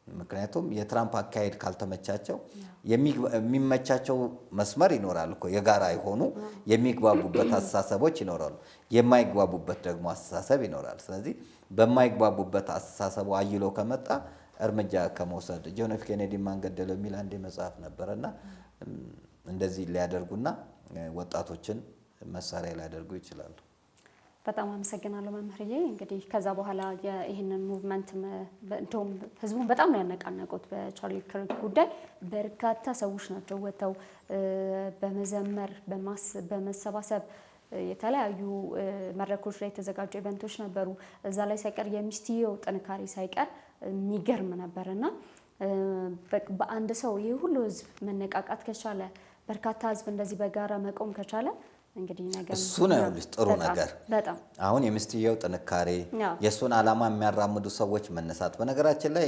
ምክንያቱም የትራምፕ አካሄድ ካልተመቻቸው የሚመቻቸው መስመር ይኖራል እኮ የጋራ የሆኑ የሚግባቡበት አስተሳሰቦች ይኖራሉ። የማይግባቡበት ደግሞ አስተሳሰብ ይኖራል። ስለዚህ በማይግባቡበት አስተሳሰቡ አይሎ ከመጣ እርምጃ ከመውሰድ ጆን ኤፍ ኬኔዲ ማን ገደለው የሚል አንድ መጽሐፍ ነበርና እንደዚህ ሊያደርጉና ወጣቶችን መሳሪያ ሊያደርጉ ይችላሉ። በጣም አመሰግናለሁ መምህርዬ። እንግዲህ ከዛ በኋላ ይሄንን ሙቭመንት እንደውም ህዝቡን በጣም ነው ያነቃነቁት። በቻርሊ ክርክ ጉዳይ በርካታ ሰዎች ናቸው ወጥተው በመዘመር በመሰባሰብ የተለያዩ መድረኮች ላይ የተዘጋጁ ኢቨንቶች ነበሩ። እዛ ላይ ሳይቀር የሚስትየው ጥንካሬ ሳይቀር የሚገርም ነበርና በአንድ ሰው ይህ ሁሉ ህዝብ መነቃቃት ከቻለ በርካታ ህዝብ እንደዚህ በጋራ መቆም ከቻለ እንግዲህ ነገር እሱ ነው ያሉት ጥሩ ነገር። አሁን የሚስትየው ጥንካሬ የሱን ዓላማ የሚያራምዱ ሰዎች መነሳት። በነገራችን ላይ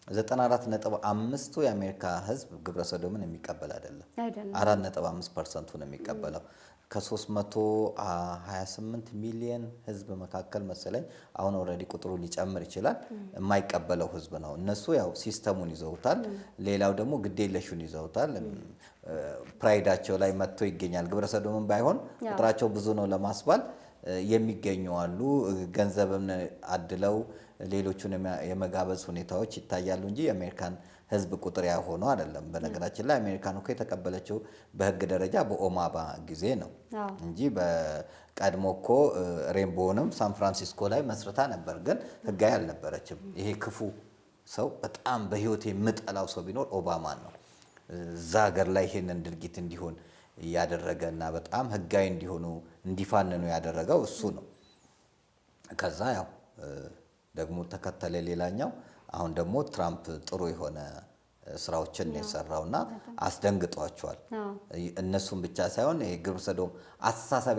94.5 የአሜሪካ ህዝብ ግብረ ሰዶምን የሚቀበል አይደለም። 4.5% ነው የሚቀበለው። ከ328 ሚሊዮን ህዝብ መካከል መሰለኝ አሁን ኦልሬዲ ቁጥሩ ሊጨምር ይችላል የማይቀበለው ህዝብ ነው። እነሱ ያው ሲስተሙን ይዘውታል፣ ሌላው ደግሞ ግዴለሹን ይዘውታል። ፕራይዳቸው ላይ መጥቶ ይገኛል። ግብረ ሰዶምን ባይሆን ቁጥራቸው ብዙ ነው ለማስባል የሚገኙ አሉ። ገንዘብን አድለው ሌሎቹን የመጋበዝ ሁኔታዎች ይታያሉ እንጂ የአሜሪካን ህዝብ ቁጥር ያ ሆኖ አይደለም። በነገራችን ላይ አሜሪካን እኮ የተቀበለችው በህግ ደረጃ በኦባማ ጊዜ ነው እንጂ በቀድሞ እኮ ሬንቦውንም ሳን ፍራንሲስኮ ላይ መስርታ ነበር፣ ግን ህጋዊ አልነበረችም። ይሄ ክፉ ሰው በጣም በህይወት የምጠላው ሰው ቢኖር ኦባማን ነው። እዛ ሀገር ላይ ይሄንን ድርጊት እንዲሆን ያደረገና በጣም ህጋዊ እንዲሆኑ እንዲፋንኑ ያደረገው እሱ ነው። ከዛ ያው ደግሞ ተከተለ ሌላኛው። አሁን ደግሞ ትራምፕ ጥሩ የሆነ ስራዎችን የሰራውና አስደንግጧቸዋል። እነሱም ብቻ ሳይሆን የግብረ ሰዶም አስተሳሰብ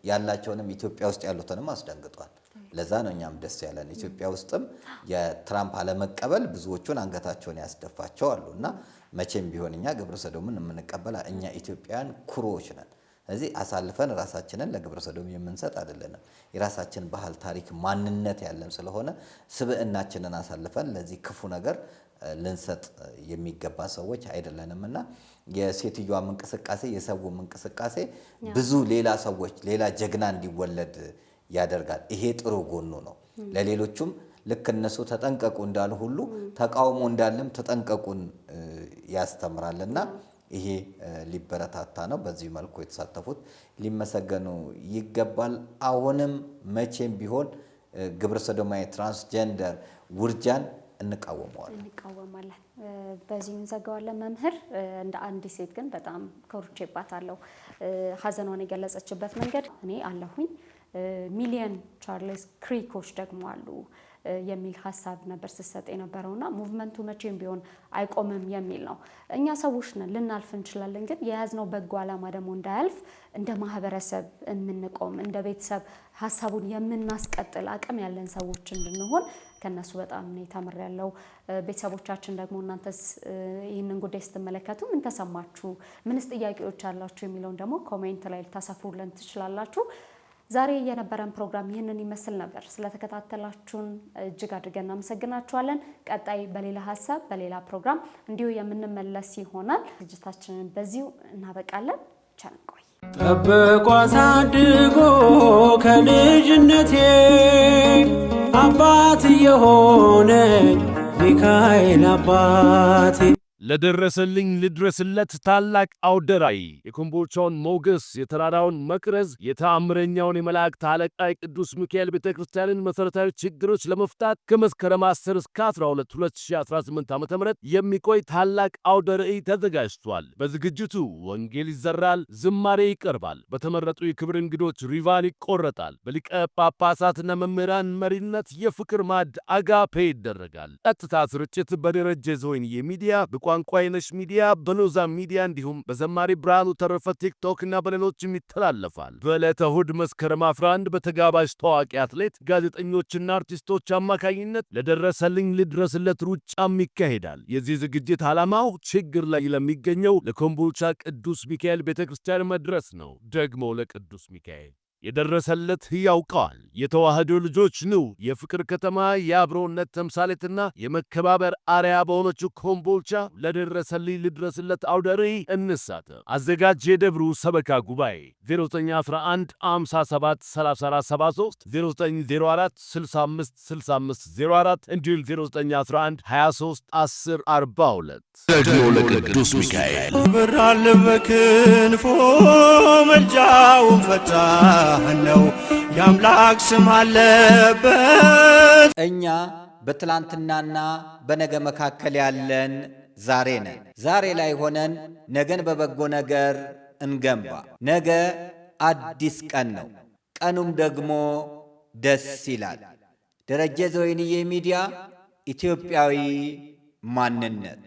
ያላቸውንም ኢትዮጵያ ውስጥ ያሉትንም አስደንግጧል። ለዛ ነው እኛም ደስ ያለን። ኢትዮጵያ ውስጥም የትራምፕ አለመቀበል ብዙዎቹን አንገታቸውን ያስደፋቸው አሉና መቼም ቢሆን እኛ ግብረ ሰዶምን የምንቀበል እኛ ኢትዮጵያውያን ኩሮዎች ነን። ስለዚህ አሳልፈን ራሳችንን ለግብረ ሰዶም የምንሰጥ አይደለንም። የራሳችን ባህል፣ ታሪክ፣ ማንነት ያለን ስለሆነ ስብዕናችንን አሳልፈን ለዚህ ክፉ ነገር ልንሰጥ የሚገባ ሰዎች አይደለንምና የሴትዮዋም እንቅስቃሴ የሰውም እንቅስቃሴ ብዙ ሌላ ሰዎች ሌላ ጀግና እንዲወለድ ያደርጋል። ይሄ ጥሩ ጎኑ ነው። ለሌሎቹም ልክ እነሱ ተጠንቀቁ እንዳሉ ሁሉ ተቃውሞ እንዳለም ተጠንቀቁን ያስተምራልና ይሄ ሊበረታታ ነው። በዚህ መልኩ የተሳተፉት ሊመሰገኑ ይገባል። አሁንም መቼም ቢሆን ግብረ ሰዶማዊ ትራንስጀንደር ውርጃን እንቃወማለን። በዚህ እንዘጋዋለን። መምህር እንደ አንድ ሴት ግን በጣም ኮርቼባታለሁ። ሀዘኗን የገለጸችበት መንገድ እኔ አለሁኝ ሚሊየን ቻርልስ ክሪኮች ደግሞ አሉ የሚል ሀሳብ ነበር ስትሰጥ የነበረውና ሙቭመንቱ መቼም ቢሆን አይቆምም የሚል ነው። እኛ ሰዎች ነን፣ ልናልፍ እንችላለን። ግን የያዝነው በጎ ዓላማ ደግሞ እንዳያልፍ እንደ ማህበረሰብ የምንቆም እንደ ቤተሰብ ሀሳቡን የምናስቀጥል አቅም ያለን ሰዎች እንድንሆን ከነሱ በጣም ነው ተምሬያለሁ። ቤተሰቦቻችን ደግሞ እናንተስ ይህንን ጉዳይ ስትመለከቱ ምን ተሰማችሁ? ምንስ ጥያቄዎች አላችሁ? የሚለውን ደግሞ ኮሜንት ላይ ልታሰፍሩልን ትችላላችሁ። ዛሬ የነበረን ፕሮግራም ይህንን ይመስል ነበር። ስለተከታተላችሁን እጅግ አድርገን እናመሰግናችኋለን። ቀጣይ በሌላ ሀሳብ በሌላ ፕሮግራም እንዲሁ የምንመለስ ይሆናል። ዝግጅታችንን በዚሁ እናበቃለን። ቸር እንቆይ። ጠብቆ አሳድጎ ከልጅነቴ አባትዬ የሆነኝ ሚካኤል አባቴ ለደረሰልኝ ልድረስለት ታላቅ አውደ ራእይ የኮምቦልቻውን ሞገስ የተራራውን መቅረዝ የተአምረኛውን የመላእክት አለቃ የቅዱስ ሚካኤል ቤተ ክርስቲያንን መሠረታዊ ችግሮች ለመፍታት ከመስከረም 10 እስከ 12 2018 ዓ.ም የሚቆይ ታላቅ አውደ ራእይ ተዘጋጅቷል። በዝግጅቱ ወንጌል ይዘራል፣ ዝማሬ ይቀርባል፣ በተመረጡ የክብር እንግዶች ሪቫን ይቆረጣል፣ በሊቀ ጳጳሳትና መምህራን መሪነት የፍቅር ማዕድ አጋፔ ይደረጋል። ቀጥታ ስርጭት በደረጀ ዘወይንዬ ሚዲያ ቋንቋ አይነሽ ሚዲያ በሎዛ ሚዲያ እንዲሁም በዘማሪ ብርሃኑ ተረፈ ቲክቶክ እና በሌሎችም ይተላለፋል። በዕለተ እሁድ መስከረም 11 በተጋባዥ ታዋቂ አትሌት ጋዜጠኞችና አርቲስቶች አማካኝነት ለደረሰልኝ ልድረስለት ሩጫም ይካሄዳል። የዚህ ዝግጅት ዓላማው ችግር ላይ ለሚገኘው ለኮምቦልቻ ቅዱስ ሚካኤል ቤተክርስቲያን መድረስ ነው። ደግሞ ለቅዱስ ሚካኤል የደረሰለት ያውቀዋል። የተዋህዶ ልጆች ኑ የፍቅር ከተማ የአብሮነት ተምሳሌትና የመከባበር አርያ በሆነችው ኮምቦልቻ ለደረሰልኝ ልድረስለት አውደ ርዕይ እንሳተፍ። አዘጋጅ የደብሩ ሰበካ ጉባኤ 0911 57 34 73 0904 65 65 04 እንዲሁም 0911 23 10 42 ደግሞ ለቅዱስ ሚካኤል ብራል በክንፎ መልጃውን ፈጣን ነው የአምላክ ስም አለበት። እኛ በትላንትናና በነገ መካከል ያለን ዛሬ ነን። ዛሬ ላይ ሆነን ነገን በበጎ ነገር እንገንባ። ነገ አዲስ ቀን ነው፣ ቀኑም ደግሞ ደስ ይላል። ደረጀ ዘወይንዬ ሚዲያ ኢትዮጵያዊ ማንነት